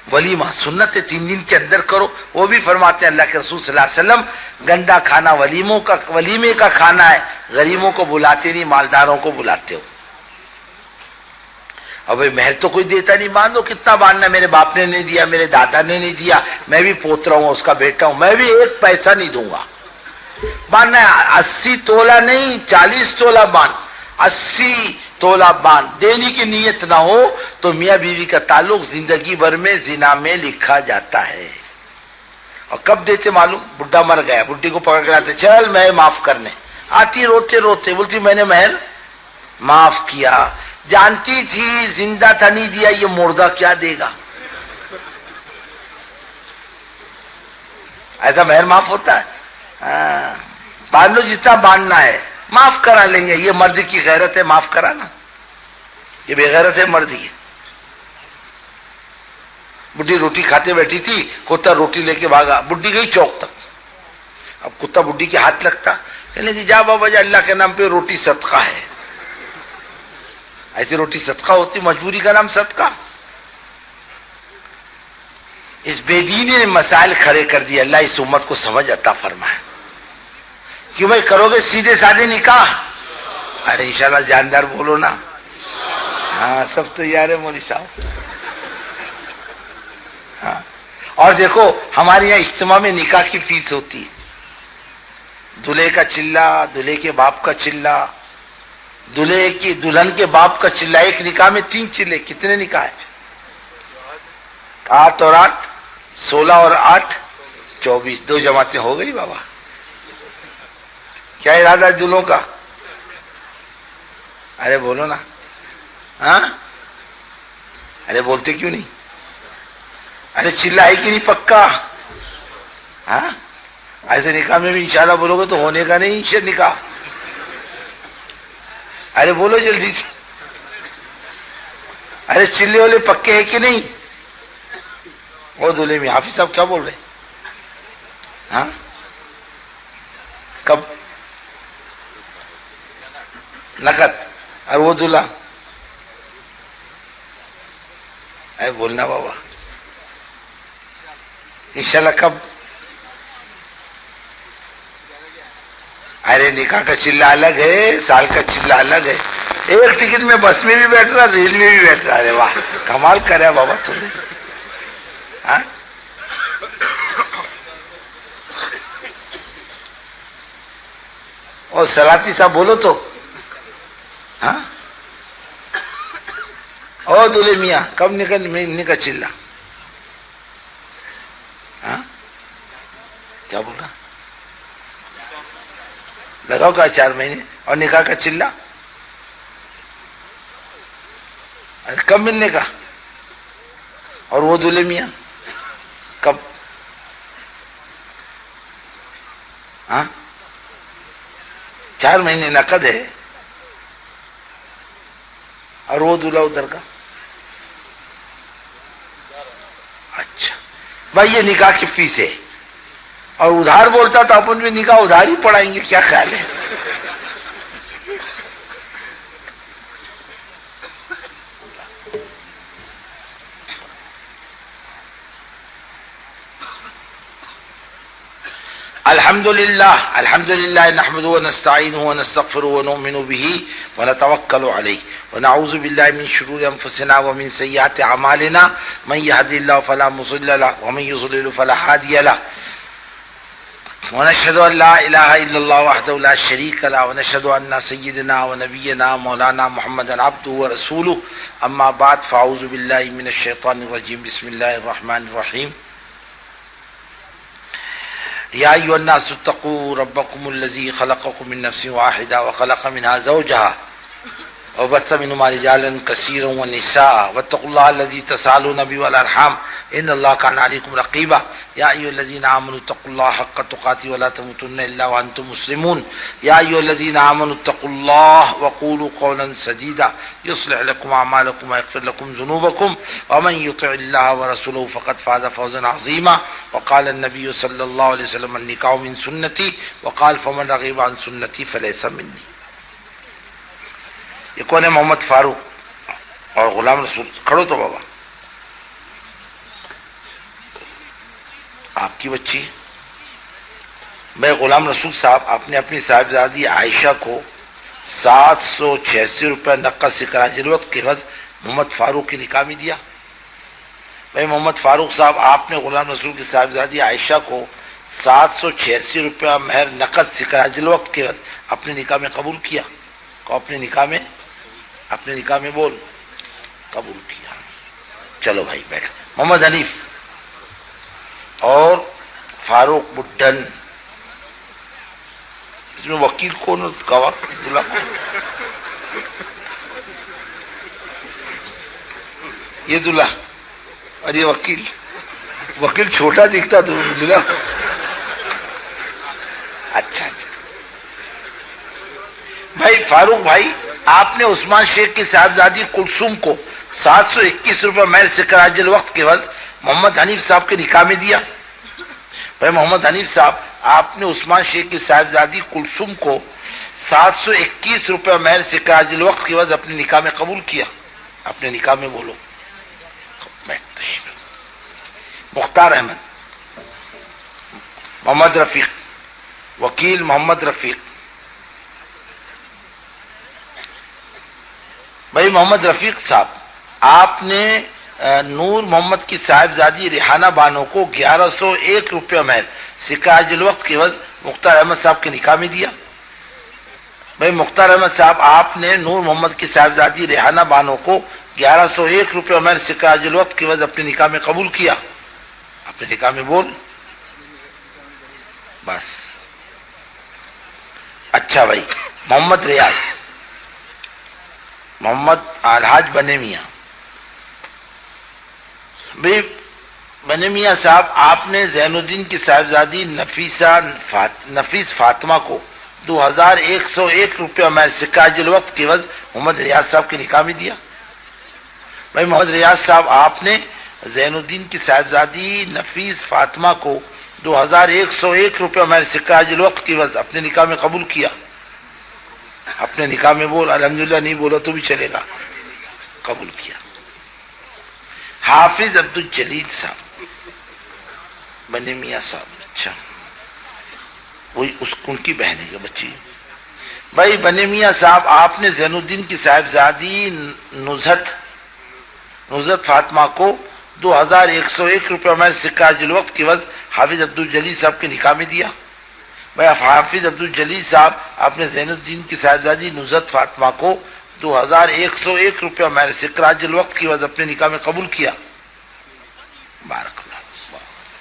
ولیمہ سنت 3 دن کے اندر کرو. وہ بھی فرماتے ہیں اللہ کے رسول صلی اللہ علیہ وسلم گندا کھانا ولیمے کا کھانا ہے، غریبوں کو بلاتے نہیں، مالداروں کو بلاتے ہو. اب مہر تو کوئی دیتا نہیں، مان لو کتنا باندھنا، میرے باپ نے نہیں دیا، میرے دادا نے نہیں دیا، میں بھی پوترا ہوں اس کا بیٹا ہوں، میں بھی 1 پیسہ نہیں دوں گا. باندھنا ہے 80 تولہ نہیں 40 تولہ باندھ. 80 تولہ باندھ دینے کی نیت نہ ہو تو میاں بیوی کا تعلق زندگی بھر میں زنا میں لکھا جاتا ہے. اور کب دیتے معلوم؟ بڈھا مر گیا، بڈھی کو پکڑ کے لاتے، چل میں معاف کرنے، آتی روتے روتے، بولتی میں نے مہر معاف کیا، جانتی تھی زندہ تھا نہیں دیا، یہ مردہ کیا دے گا؟ ایسا مہر معاف ہوتا ہے؟ باندھ لو جتنا باندھنا ہے، معاف کرا لیں گے، یہ مرد کی غیرت ہے، معاف کرانا، یہ بے غیرت ہے مرد ہی ہے۔ بڈھی روٹی کھاتے بیٹھی تھی، کتا روٹی لے کے بھاگا، بڈھی گئی چوک تک، اب کتا بڈھی کے ہاتھ لگتا، کہنے لگی جا بابا جا، اللہ کے نام پہ روٹی صدقہ ہے۔ ایسی روٹی صدقہ ہوتی؟ مجبوری کا نام صدقہ؟ اس بے دینی نے مسائل کھڑے کر دیے، اللہ اس امت کو سمجھ عطا فرمائے۔ کیوں بھائی کرو گے سیدھے سادے نکاح؟ ارے انشاءاللہ جاندار بولو نا، ہاں سب تیار ہے مولوی صاحب۔ ہاں اور دیکھو ہمارے یہاں اجتماع میں نکاح کی فیس ہوتی ہے، دلہے کا چلہ، دلہے کے باپ کا چلہ، دلہے کی دلہن کے باپ کا چلہ، ایک نکاح میں 3 چلے، کتنے نکاح ہے؟ 8 اور 8 16 اور 8 24، 2 جماعتیں ہو گئی بابا۔ کیا ارادہ ہے دلہوں کا؟ ارے بولو نا، ہاں ارے بولتے کیوں نہیں؟ ارے چلہ ہے کہ نہیں پکا؟ ہاں ایسے نکاح میں بھی انشاءاللہ بولو گے تو ہونے کا نہیں نکاح۔ ارے بولو جلدی سے، ارے چلے والے پکے ہیں کہ نہیں؟ وہ دلہے میں حافظ صاحب کیا بول رہے؟ ہاں کب نقد؟ اور وہ دلہا؟ ارے بولنا بابا، انشاءاللہ کب؟ ارے نکاح کا چلہ الگ ہے، سال کا چلہ الگ ہے، ایک ٹکٹ میں بس میں بھی بیٹھ رہا، ریل میں بھی بیٹھ رہا۔ ارے واہ کمال کرا بابا تم نے، ہاں اور سلاتی صاحب بولو تو، ہاں او دلہے میاں کب نکلنے کا چلہ؟ ہاں کیا بول رہا؟ لگاؤ کا 4 مہینے، اور نکاح کا چلہ کب ملنے کا؟ اور وہ دلہے میاں کب؟ ہاں 4 مہینے نقد ہے، اور وہ دلہا ادھر کا؟ اچھا بھائی یہ نکاح کی فیس ہے، اور ادھار بولتا تو اپن بھی نکاح ادھار ہی پڑھائیں گے، کیا خیال ہے؟ الحمد للہ نحمده ونستعینه ونستغفره ونؤمن به ونتوکل علیہ ونعوذ باللہ من شرور انفسنا ومن سیئات اعمالنا من يهد الله فلا مضل له ومن يضلل فلا هادي له ونشهد ان لا اله الا الله وحده لا شريك له ونشهد ان سيدنا ونبينا مولانا محمدا عبده ورسوله اما بعد فاعوذ باللہ من الشیطان الرجیم بسم اللہ الرحمن الرحیم یا ایھا الناس اتقوا ربکم الذی خلقکم من نفس واحدہ وخلق منها زوجها وبث منهما رجالا كثيرا ونساء واتقوا الله الذي تساءلون به والارحام ان الله كان عليكم رقيبا يا ايها الذين امنوا اتقوا الله حق تقاته ولا تموتن الا وانتم مسلمون يا ايها الذين امنوا اتقوا الله وقولوا قولا سديدا يصلح لكم اعمالكم ويغفر لكم ذنوبكم ومن يطع الله ورسوله فقد فاز فوزا عظيما وقال النبي صلى الله عليه وسلم النكاح من سنتي وقال فمن رغب عن سنتي فليس مني۔ یہ کون ہے؟ محمد فاروق اور غلام رسول، کھڑو تو بابا، آپ کی بچی میں غلام رسول صاحب آپ نے اپنی صاحبزادی عائشہ کو 786 روپے نقد سے خراج وقت کے عوض محمد فاروق کی نکاح میں دیا۔ بھائی محمد فاروق صاحب آپ نے غلام رسول کی صاحبزادی عائشہ کو 786 روپیہ مہر نقد سے خراج وقت کے عوض اپنے نکاح میں قبول کیا؟ کو اپنے نکاح میں بول قبول کیا۔ چلو بھائی بیٹھ۔ محمد حنیف اور فاروق بڈن. اس میں وکیل کون گواہ دلہا کون؟ یہ دلہا اور یہ وکیل. وکیل چھوٹا دکھتا تو دلہا. اچھا اچھا بھائی فاروق بھائی، آپ نے عثمان شیخ کی صاحبزادی کلثوم کو 721 روپے مہر سکراج الوقت کے عوض محمد حنیف صاحب کے نکاح میں دیا. بھائی محمد حنیف صاحب، آپ نے عثمان شیخ کی صاحبزادی کلثوم کو 721 روپے مہر سکراج الوقت کے عوض اپنے نکاح میں قبول کیا. اپنے نکاح میں بولو. مختار احمد، محمد رفیق، وکیل محمد رفیق. بھائی محمد رفیق صاحب، آپ نے نور محمد کی صاحبزادی ریحانہ بانو کو 1101 روپیہ مہر سکراج الوقت کے عوض مختار احمد صاحب کے نکاح میں دیا. بھائی مختار احمد صاحب، آپ نے نور محمد کی صاحبزادی ریحانہ بانو کو 1101 روپیہ مہر سکراج الوقت کے عوض اپنے نکاح میں قبول کیا. اپنے نکاح میں بول. بس. اچھا بھائی محمد ریاض، محمد الحاج بنے میاں. بھائی بنے میاں صاحب، آپ نے زین الدین کی صاحبزادی نفیس فاطمہ کو 2101 روپیہ مہر سکراج الوقت کے عوض محمد ریاض صاحب کے نکاح میں دیا. بھائی محمد ریاض صاحب، آپ نے زین الدین کی صاحبزادی نفیس فاطمہ کو 2101 روپیہ مہر سکراج الوقت کے عوض اپنے نکاح میں قبول کیا. اپنے نکاح میں بول. الحمدللہ نہیں بولا تو بھی چلے گا. قبول کیا. حافظ عبدالجلیل صاحب، بنے میاں صاحب. اچھا وہی ان کی بہن ہے بچی. بھائی بنے میاں صاحب، آپ نے زین الدین کی صاحبزادی نزہت فاطمہ کو 2101 روپیہ مہر سکراج الوقت کے عوض حافظ عبدالجلیل صاحب کے نکاح میں دیا. بھائی حافظ عبدالجلیل صاحب، آپ نے زین الدین کی صاحبزادی نزہت فاطمہ کو 2101 روپیہ مہر سکراج الوقت کے عوض اپنے نکاح میں قبول کیا. بارک اللہ.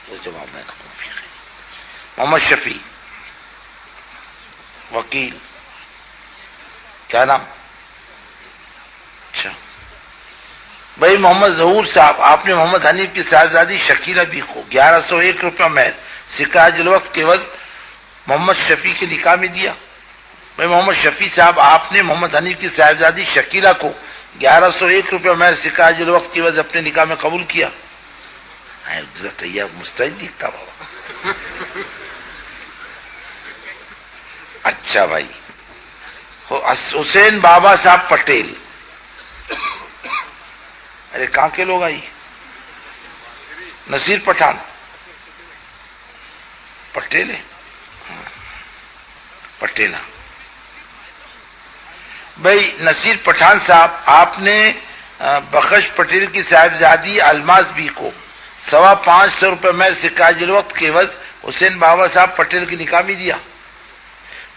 وہ جواب ہے. محمد شفیع، وکیل. کیا نام؟ اچھا بھائی محمد ظہور صاحب، آپ نے محمد حنیف کی صاحبزادی شکیلہ بی کو 1101 روپیہ مہر سکراج الوقت کے عوض محمد شفیع کے نکاح میں دیا. بھائی محمد شفیع صاحب، آپ نے محمد حنیف کی صاحبزادی شکیلہ کو 1101 روپیہ مہر سکراج الوقت کے عوض اپنے نکاح میں قبول کیا. مستعد دکھتا بابا. اچھا بھائی حسین بابا صاحب پٹیل. ارے کہاں کے لوگ آئی؟ نصیر پٹھان پٹیل ہے. پٹیلا. بھائی نصیر پٹھان صاحب، آپ نے بخش پٹیل کی صاحبزادی الماس بی کو 550 روپے مہر سکراج الوقت کے عوض حسین بابا صاحب پٹیل کی نکاح میں دیا.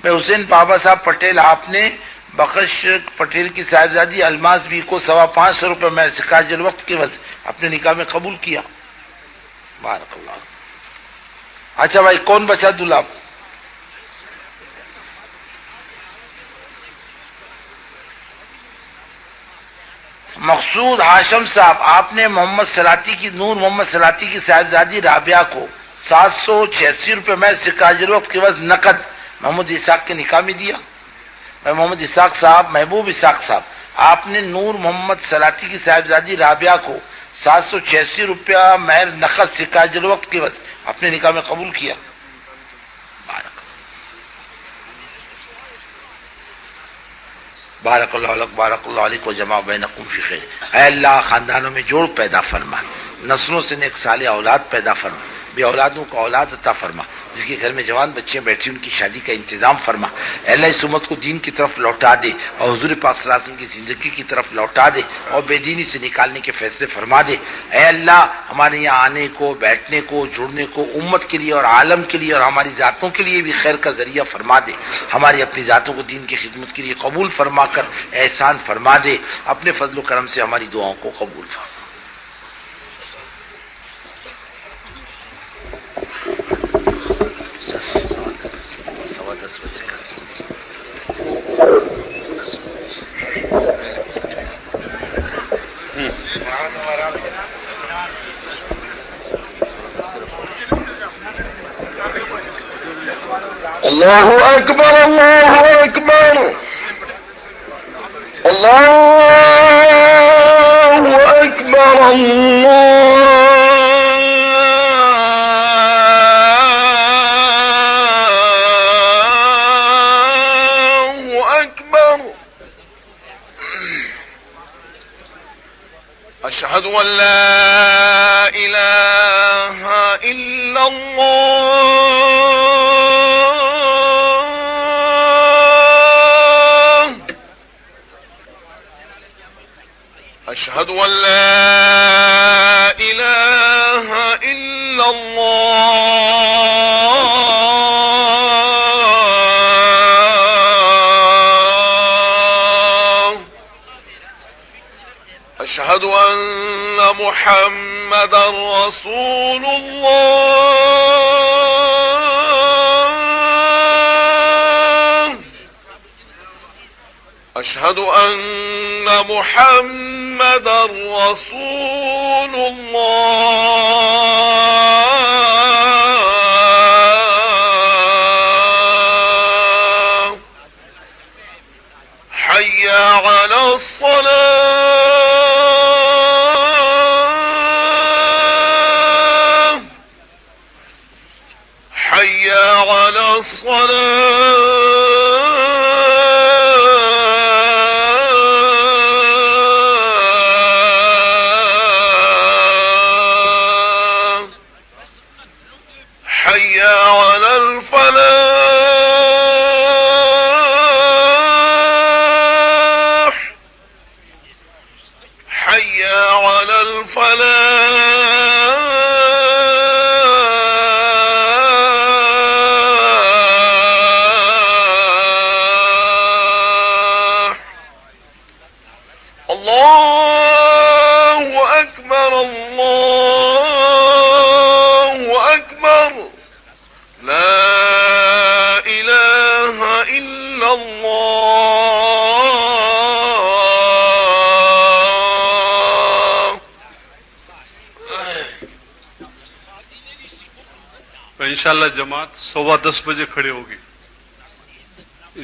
بھائی حسین بابا صاحب پٹیل، آپ نے بخش پٹیل کی صاحبزادی الماس بی کو 550 روپے مہر سکراج الوقت کے عوض اپنے نکاح میں قبول کیا. بارک اللہ. اچھا بھائی کون بچا دلہا؟ مقصود ہاشم صاحب، آپ نے نور محمد سلاتی کی صاحبزادی رابعہ کو 786 روپے مہر سکراج الوقت کے عوض نقد محمد اسحاق کے نکاح میں دیا. محمد اسحاق صاحب، محبوب اسحاق صاحب، آپ نے نور محمد سلاتی کی صاحبزادی رابعہ کو 786 روپیہ مہر نقد سکراج الوقت کے عوض اپنے نکاح میں قبول کیا. بارک اللہ علیک، بارک اللہ علیک و جمع بینکم فی خیر. اے اللہ خاندانوں میں جوڑ پیدا فرما، نسلوں سے نیک صالح اولاد پیدا فرما، بے اولادوں کو اولاد عطا فرما، جس کے گھر میں جوان بچے بیٹھی ان کی شادی کا انتظام فرما. اے اللہ اس امت کو دین کی طرف لوٹا دے اور حضور پاک صلی اللہ علیہ وسلم کی زندگی کی طرف لوٹا دے اور بے دینی سے نکالنے کے فیصلے فرما دے. اے اللہ ہمارے یہاں آنے کو، بیٹھنے کو، جڑنے کو امت کے لیے اور عالم کے لیے اور ہماری ذاتوں کے لیے بھی خیر کا ذریعہ فرما دے. ہماری اپنی ذاتوں کو دین کی خدمت کے لیے قبول فرما کر احسان فرما دے. اپنے فضل و کرم سے ہماری دعاؤں کو قبول فرما. اللہ اکبر اللہ اکبر اللہ اکبر اللہ اکبر اشہد ان لا الہ الا اللہ اشہد ان لا الہ الا اللہ اشہد ان محمد رسول اللہ اشہد ان محمد رسول اللہ حی علی الصلاة حی علی الصلاة حی علی الفلاح حی علی الفلاح اللہ اکبر اللہ اکبر لا الہ الا اللہ انشاءاللہ جماعت 10:15 بجے کھڑی ہوگی.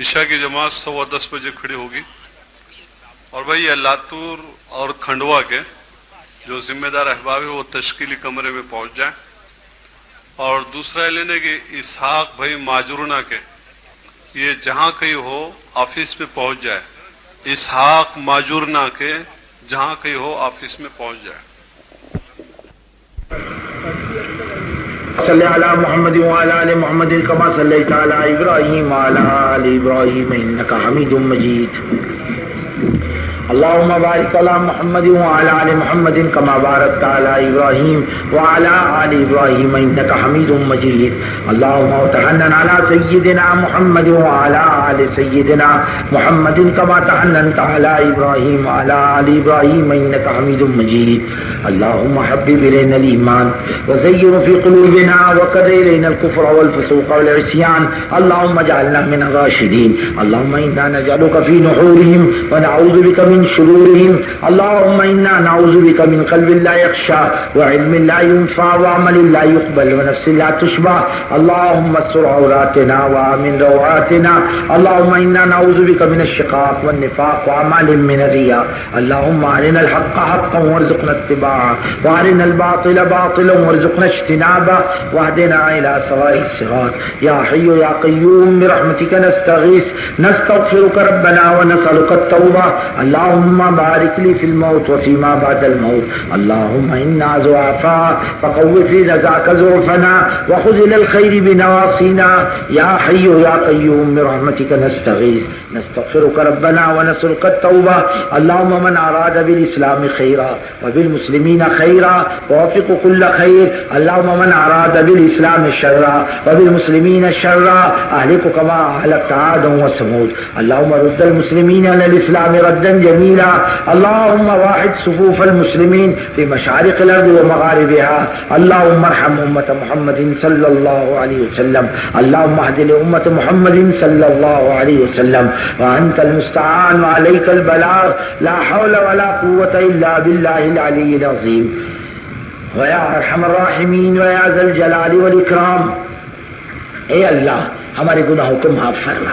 عشاء کی جماعت 10:15 بجے کھڑی ہوگی. اور بھائی یہ لاتور اور کھنڈوا کے جو ذمہ دار احباب ہے وہ تشکیلی کمرے میں پہنچ جائیں. اور دوسرا یہ لینے کہ اسحاق بھائی ماجرونہ کے یہ جہاں کہیں ہو آفس میں پہنچ جائے. اسحاق ماجرونہ کے جہاں کہیں ہو آفس میں پہنچ جائے. صلی علی محمد وعلی آل محمد کما صلیت علی ابراہیم وعلی آل ابراہیم انک حمید مجید. اللهم بارك على محمد وعلى آل محمد كما باركت على إبراهيم وعلى آل إبراهيم إنك حميد مجيد. اللهم تحنن على سيدنا محمد وعلى آل سيدنا محمد كما تحننت على إبراهيم وعلى آل إبراهيم إنك حميد مجيد. اللهم حبب إلينا الإيمان وزينه في قلوبنا وكره إلينا الكفر والفسوق والعصيان. اللهم اجعلنا من الراشدين. اللهم إنا نجعلك في نحورهم ونعوذ بك من شرورهم. اللهم إنا نعوذ بك من قلب لا يخشى وعلم لا ينفع وعمل لا يقبل ونفس لا تشبع. اللهم استر عوراتنا وآمن روعاتنا. اللهم إنا نعوذ بك من الشقاق والنفاق وأعمال من الرياء. اللهم أرنا الحق حقا وارزقنا اتباعه وأرنا الباطل باطلا وارزقنا اجتنابه واهدنا إلى سواء الصراط. يا حي يا قيوم برحمتك نستغيث نستغفرك ربنا ونسألك التوبة. اللهم بارك لي في الموت وفيما بعد الموت. اللهم إنا ضعفاء فقو في رضاك ضعفنا وخذ إلى الخير بنواصينا. يا حي يا قيوم برحمتك نستغيث نستغفرك ربنا ونسألك التوبة. اللهم من أراد بالإسلام خيرا وبالمسلمين خيرا ووفق كل خير. اللهم من أراد بالإسلام شرا وبالمسلمين شرا أهلك كما أهلكت عادا وثمود. اللهم رد المسلمين على الإسلام ردا جميلا اللهم واحد صفوف المسلمين في مشارق الأرض ومغاربها اللهم ارحم أمة محمد صلى الله عليه وسلم اللهم اهد لأمة محمد صلى الله عليه وسلم وأنت المستعان وعليك البلاغ لا حول ولا قوة إلا بالله العلي العظيم ويا أرحم الراحمين ويا ذا الجلال والإكرام اے اللہ ہمارے گناہوں کو معاف فرما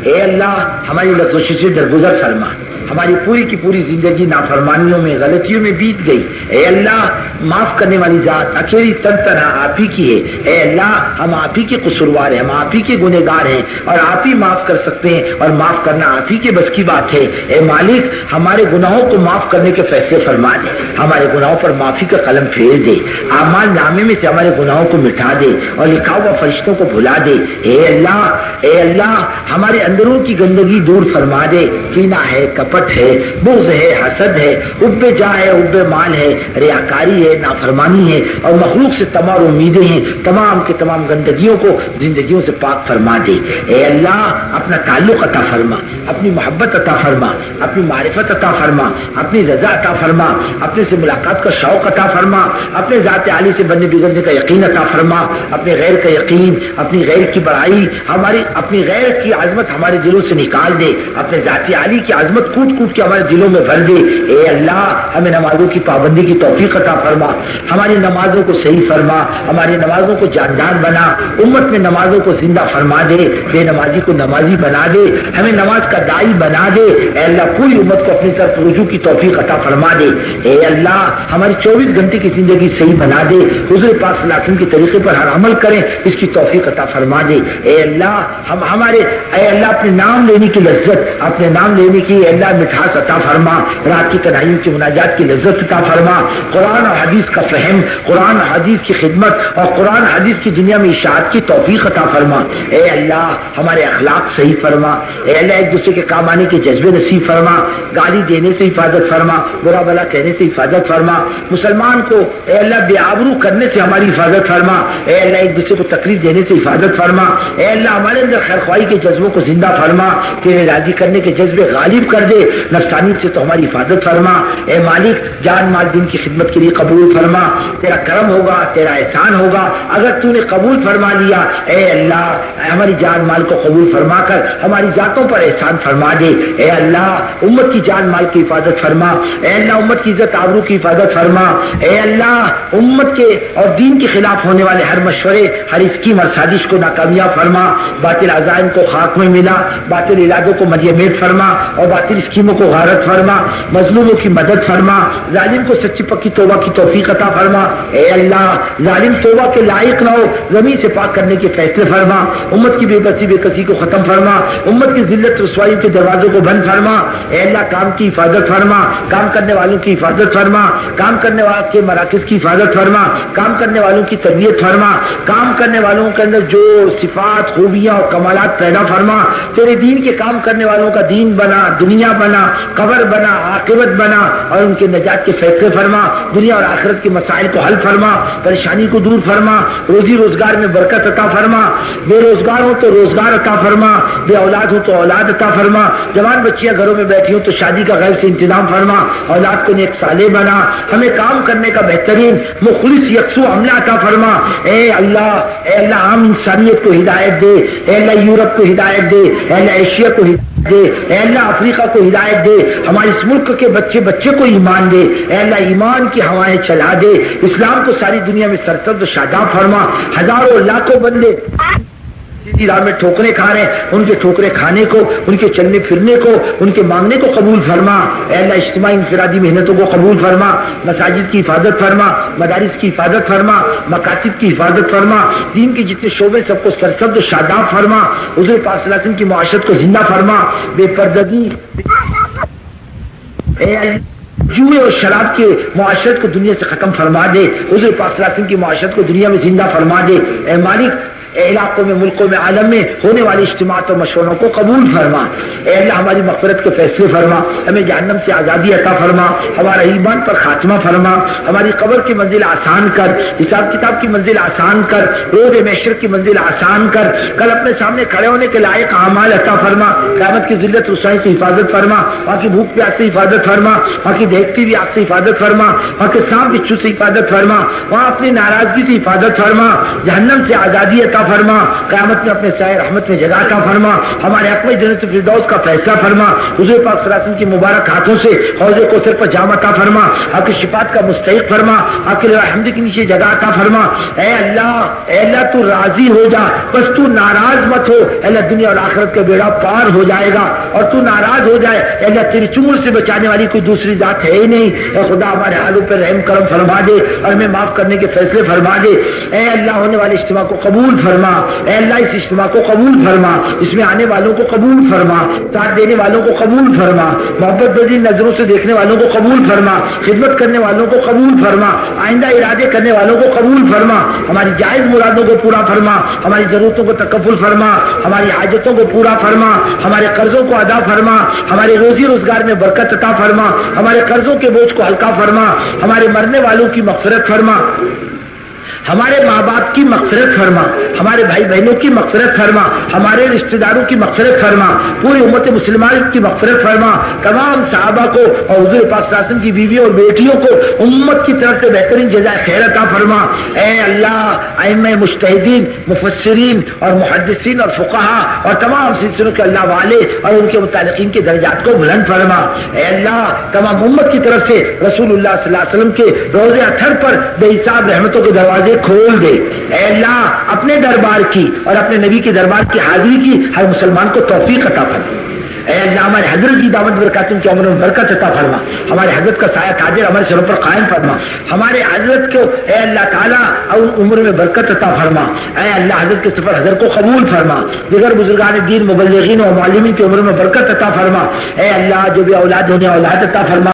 اے اللہ ہماری لغزشوں سے درگزر فرما ہماری پوری کی پوری زندگی نافرمانیوں میں غلطیوں میں بیت گئی اے اللہ معاف کرنے والی ذات اکیلی تن تنہا آپ ہی کی ہے اے اللہ ہم آپ ہی کے قصوروار ہیں ہم آپ ہی کے گنہگار ہیں اور آپ ہی معاف کر سکتے ہیں اور معاف کرنا آپ ہی کے بس کی بات ہے اے مالک ہمارے گناہوں کو معاف کرنے کے فیصلے فرما دے ہمارے گناہوں پر معافی کا قلم پھیر دے اعمال نامے میں سے ہمارے گناہوں کو مٹا دے اور لکھا ہوا فرشتوں کو بھلا دے اے اللہ ہمارے اندروں کی گندگی دور فرما دے کینہ ہے کپٹ ہے بغض ہے حسد ہے حب جاہ ہے حب مال ہے ریاکاری ہے نافرمانی ہے اور مخلوق سے تمام امیدیں ہیں تمام کے تمام گندگیوں کو زندگیوں سے پاک فرما دے اے اللہ اپنا تعلق عطا فرما اپنی محبت عطا فرما اپنی معرفت عطا فرما اپنی رضا عطا فرما اپنے سے ملاقات کا شوق عطا فرما اپنے ذات عالی سے بننے بگڑنے کا یقین عطا فرما اپنے غیر کا یقین اپنی غیر کی بڑائی ہماری اپنی غیر کی عظمت ہمارے دلوں سے نکال دے اپنے ذات عالی کی عظمت کوٹ کوٹ کے ہمارے دلوں میں بھر دے اے اللہ ہمیں نمازوں کی پابندی کی توفیق عطا فرما ہماری نمازوں کو صحیح فرما ہماری نمازوں کو جاندار بنا امت میں نمازوں کو زندہ فرما دے بے نمازی کو نمازی بنا دے ہمیں نماز کا دائی بنا دے اے اللہ پوری امت کو اپنی طرف رجوع کی توفیق عطا فرما دے اے اللہ ہماری 24 گھنٹے کی زندگی صحیح بنا دے حضور پاک صلی اللہ علیہ وسلم کے طریقے پر ہر عمل کریں اس کی توفیق عطا فرما دے اے اللہ اے اللہ اپنے نام لینے کی لذت اپنے نام لینے کی اے اللہ مٹھاس عطا فرما رات کی تنہائیوں کی مناجات کی لذت عطا فرما قرآن اور حدیث کا فہم قرآن اور حدیث کی خدمت اور قرآن حدیث کی دنیا میں اشاعت کی توفیق عطا فرما اے اللہ ہمارے اخلاق صحیح فرما اے اللہ ایک دوسرے کے کام آنے کے جذبے نصیب فرما گالی دینے سے حفاظت فرما برا بلا کہنے سے حفاظت فرما مسلمان کو اے اللہ بے آبرو کرنے سے ہماری حفاظت فرما اے اللہ ایک دوسرے کو تکلیف دینے سے حفاظت فرما اے اللہ ہمارے اندر خیرخواہی کے جذبوں کو زندہ فرما تیرے راضی کرنے کے جذبے غالب کر دے نفسانیت سے تو ہماری حفاظت فرما اے مالک جان مال دین کی خدمت کے لیے قبول فرما تیرا کرم ہوگا تیرا احسان ہوگا اگر تو نے قبول فرما لیا اے اللہ ہماری جان مال کو قبول فرما کر ہماری ذاتوں پر احسان فرما دے اے اللہ امت کی جان مال کی حفاظت فرما اے اللہ امت کی عزت آبرو کی حفاظت فرما اے اللہ امت کے اور دین کے خلاف ہونے والے ہر مشورے ہر اسکیم اور سازش کو ناکامیاب فرما باطل عزائم کو خاک میں ملا باطل ارادوں کو مدیمیت فرما اور باطل اسکیموں کو غارت فرما مظلوموں کی مدد فرما ظالم کو سچی پکی توبہ کی توفیق عطا فرما اے اللہ ظالم توبہ کے لائق نہ ہو زمین سے پاک کرنے کے فیصلے فرما امت کی بے بسی بے کسی کو ختم فرما امت کی ذلت رسوائی کے دروازوں کو بند فرما اے اللہ کام کی حفاظت فرما کام کرنے والوں کی حفاظت فرما کام کرنے والوں کے مراکز کی حفاظت فرما کام کرنے والوں کی تربیت فرما کام کرنے والوں کے اندر جو صفات خوبیاں اور کمالات پیدا فرما تیرے دین کے کام کرنے والوں کا دین بنا دنیا بنا قبر بنا عاقبت بنا اور ان کے نجات کے فیصلے فرما دنیا اور آخرت کے مسائل کو حل فرما پریشانی کو دور فرما روزی روزگار میں برکت عطا فرما بے روزگار ہو تو روزگار عطا فرما بے اولاد ہو تو اولاد عطا فرما جوان بچیاں گھروں میں بیٹھی ہوں تو شادی کا غیر سے انتظام فرما اولاد کو نیک صالح بنا ہمیں کام کرنے کا بہترین مخلص یکسو عملہ عطا فرما اے اللہ عام انسانیت کو ہدایت دے اے اللہ یورپ کو ہدایت دے اے اللہ ایشیا کو ہدایت دے اے اللہ افریقہ کو ہدایت دے ہمارے اس ملک کے بچے کو ایمان دے اے اللہ ایمان کی ہوائیں چلا دے اسلام کو ساری دنیا میں سرسبز و شاداب فرما ہزاروں لاکھوں بندے راہ میں ٹھوکریں کھا رہے ہیں ان کے ٹھوکریں کھانے کو ان کے چلنے پھرنے کو ان کے مانگنے کو قبول فرما اے اللہ اجتماعی انفرادی محنتوں کو قبول فرما مساجد کی حفاظت فرما مدارس کی حفاظت فرما مکاتب کی حفاظت فرما دین کے جتنے شعبے سب کو سرسبز و شاداب فرما حضور پاک صلی اللہ علیہ وسلم کی معاشرت کو زندہ فرما بے پردگی جوئے اور شراب کے معاشرت کو دنیا سے ختم فرما دے حضور پاک صلی اللہ علیہ وسلم کی معاشرت کو دنیا میں زندہ فرما دے اے مالک علاقوں میں ملکوں میں عالم میں ہونے والی اجتماعات اور مشوروں کو قبول فرما. اے اللہ ہماری مغفرت کے فیصلے فرما, ہمیں جہنم سے آزادی عطا فرما, ہمارا ایمان پر خاتمہ فرما, ہماری قبر کی منزل آسان کر, حساب کتاب کی منزل آسان کر, روز محشر کی منزل آسان کر, کل اپنے سامنے کھڑے ہونے کے لائق اعمال عطا فرما, قیامت کی ذلت رسوائی سے حفاظت فرما, وہاں کی بھوک پیاس سے حفاظت فرما, وہاں کی دیکھتی ہوئی آگ سے حفاظت فرما, وہاں کے سانپ بچھو سے حفاظت فرما, وہاں اپنی ناراضگی سے حفاظت فرما, جہنم سے آزادی عطا فرما, قیامت میں اپنے سائے رحمت میں جگہ عطا فرما, ہمارے حق میں جنت الفردوس کا فیصلہ فرما, حضور پاک صلی اللہ علیہ وسلم کی مبارک ہاتھوں سے حوض کوثر پر جام عطا فرما, آپ کی شفاعت کا مستحق فرما, آپ کے حمد کے نیچے جگہ عطا فرما. اے اللہ تو راضی ہو جا, بس تو ناراض مت ہو. اے اللہ دنیا اور آخرت کا بیڑا پار ہو جائے گا, اور تو ناراض ہو جائے اے اللہ تیری چنگل سے بچانے والی کوئی دوسری ذات ہے ہی نہیں. اے خدا ہمارے حالوں پر رحم کرم فرما دے اور ہمیں معاف کرنے کے فیصلے فرما دے. اے اللہ ہونے والے اجتماع کو قبول فرما, اے اللہ اس اجتماع کو قبول فرما, اس میں آنے والوں کو قبول فرما, ساتھ دینے والوں کو قبول فرما, محبت بھری نظروں سے دیکھنے والوں کو قبول فرما, خدمت کرنے والوں کو قبول فرما, آئندہ ارادے کرنے والوں کو قبول فرما, ہماری جائز مرادوں کو پورا فرما, ہماری ضرورتوں کو تکفل فرما, ہماری حاجتوں کو پورا فرما, ہمارے قرضوں کو ادا فرما, ہمارے روزی روزگار میں برکت عطا فرما, ہمارے قرضوں کے بوجھ کو ہلکا فرما, ہمارے مرنے والوں کی مغفرت فرما, ہمارے ماں باپ کی مغفرت فرما, ہمارے بھائی بہنوں کی مغفرت فرما, ہمارے رشتہ داروں کی مغفرت فرما, پوری امت مسلمان کی مغفرت فرما, تمام صحابہ کو اور حضور پاک صلی اللہ علیہ وسلم کی بیویوں اور بیٹیوں کو امت کی طرف سے بہترین جزائے خیر عطا فرما. اے اللہ ائمہ مجتہدین, مفسرین اور محدثین اور فقہا اور تمام سلسلوں کے اللہ والے اور ان کے متعلقین کے درجات کو بلند فرما. اے اللہ تمام امت کی طرف سے رسول اللہ صلی اللہ علیہ وسلم کے روضے اطہر پر بے حساب رحمتوں کے دروازے کھول دے. اے اللہ اپنے دربار کی اور اپنے نبی کے دربار کی حاضری کی ہر مسلمان کو توفیق عطا فرما. اے اللہ ہمارے حضرت کی دعوت برکات کی عمر میں برکت عطا فرما, ہمارے حضرت کا سایہ تاجر ہمارے سروں پر قائم فرما, ہمارے حضرت کو اے اللہ تعالیٰ عمر میں برکت عطا فرما. اے اللہ حضرت کے سفر حضرت کو قبول فرما, دیگر بزرگان دین مبلغین اور معلمین کی عمر میں برکت عطا فرما. اے اللہ جو بھی اولاد ہونے اولاد عطا فرما,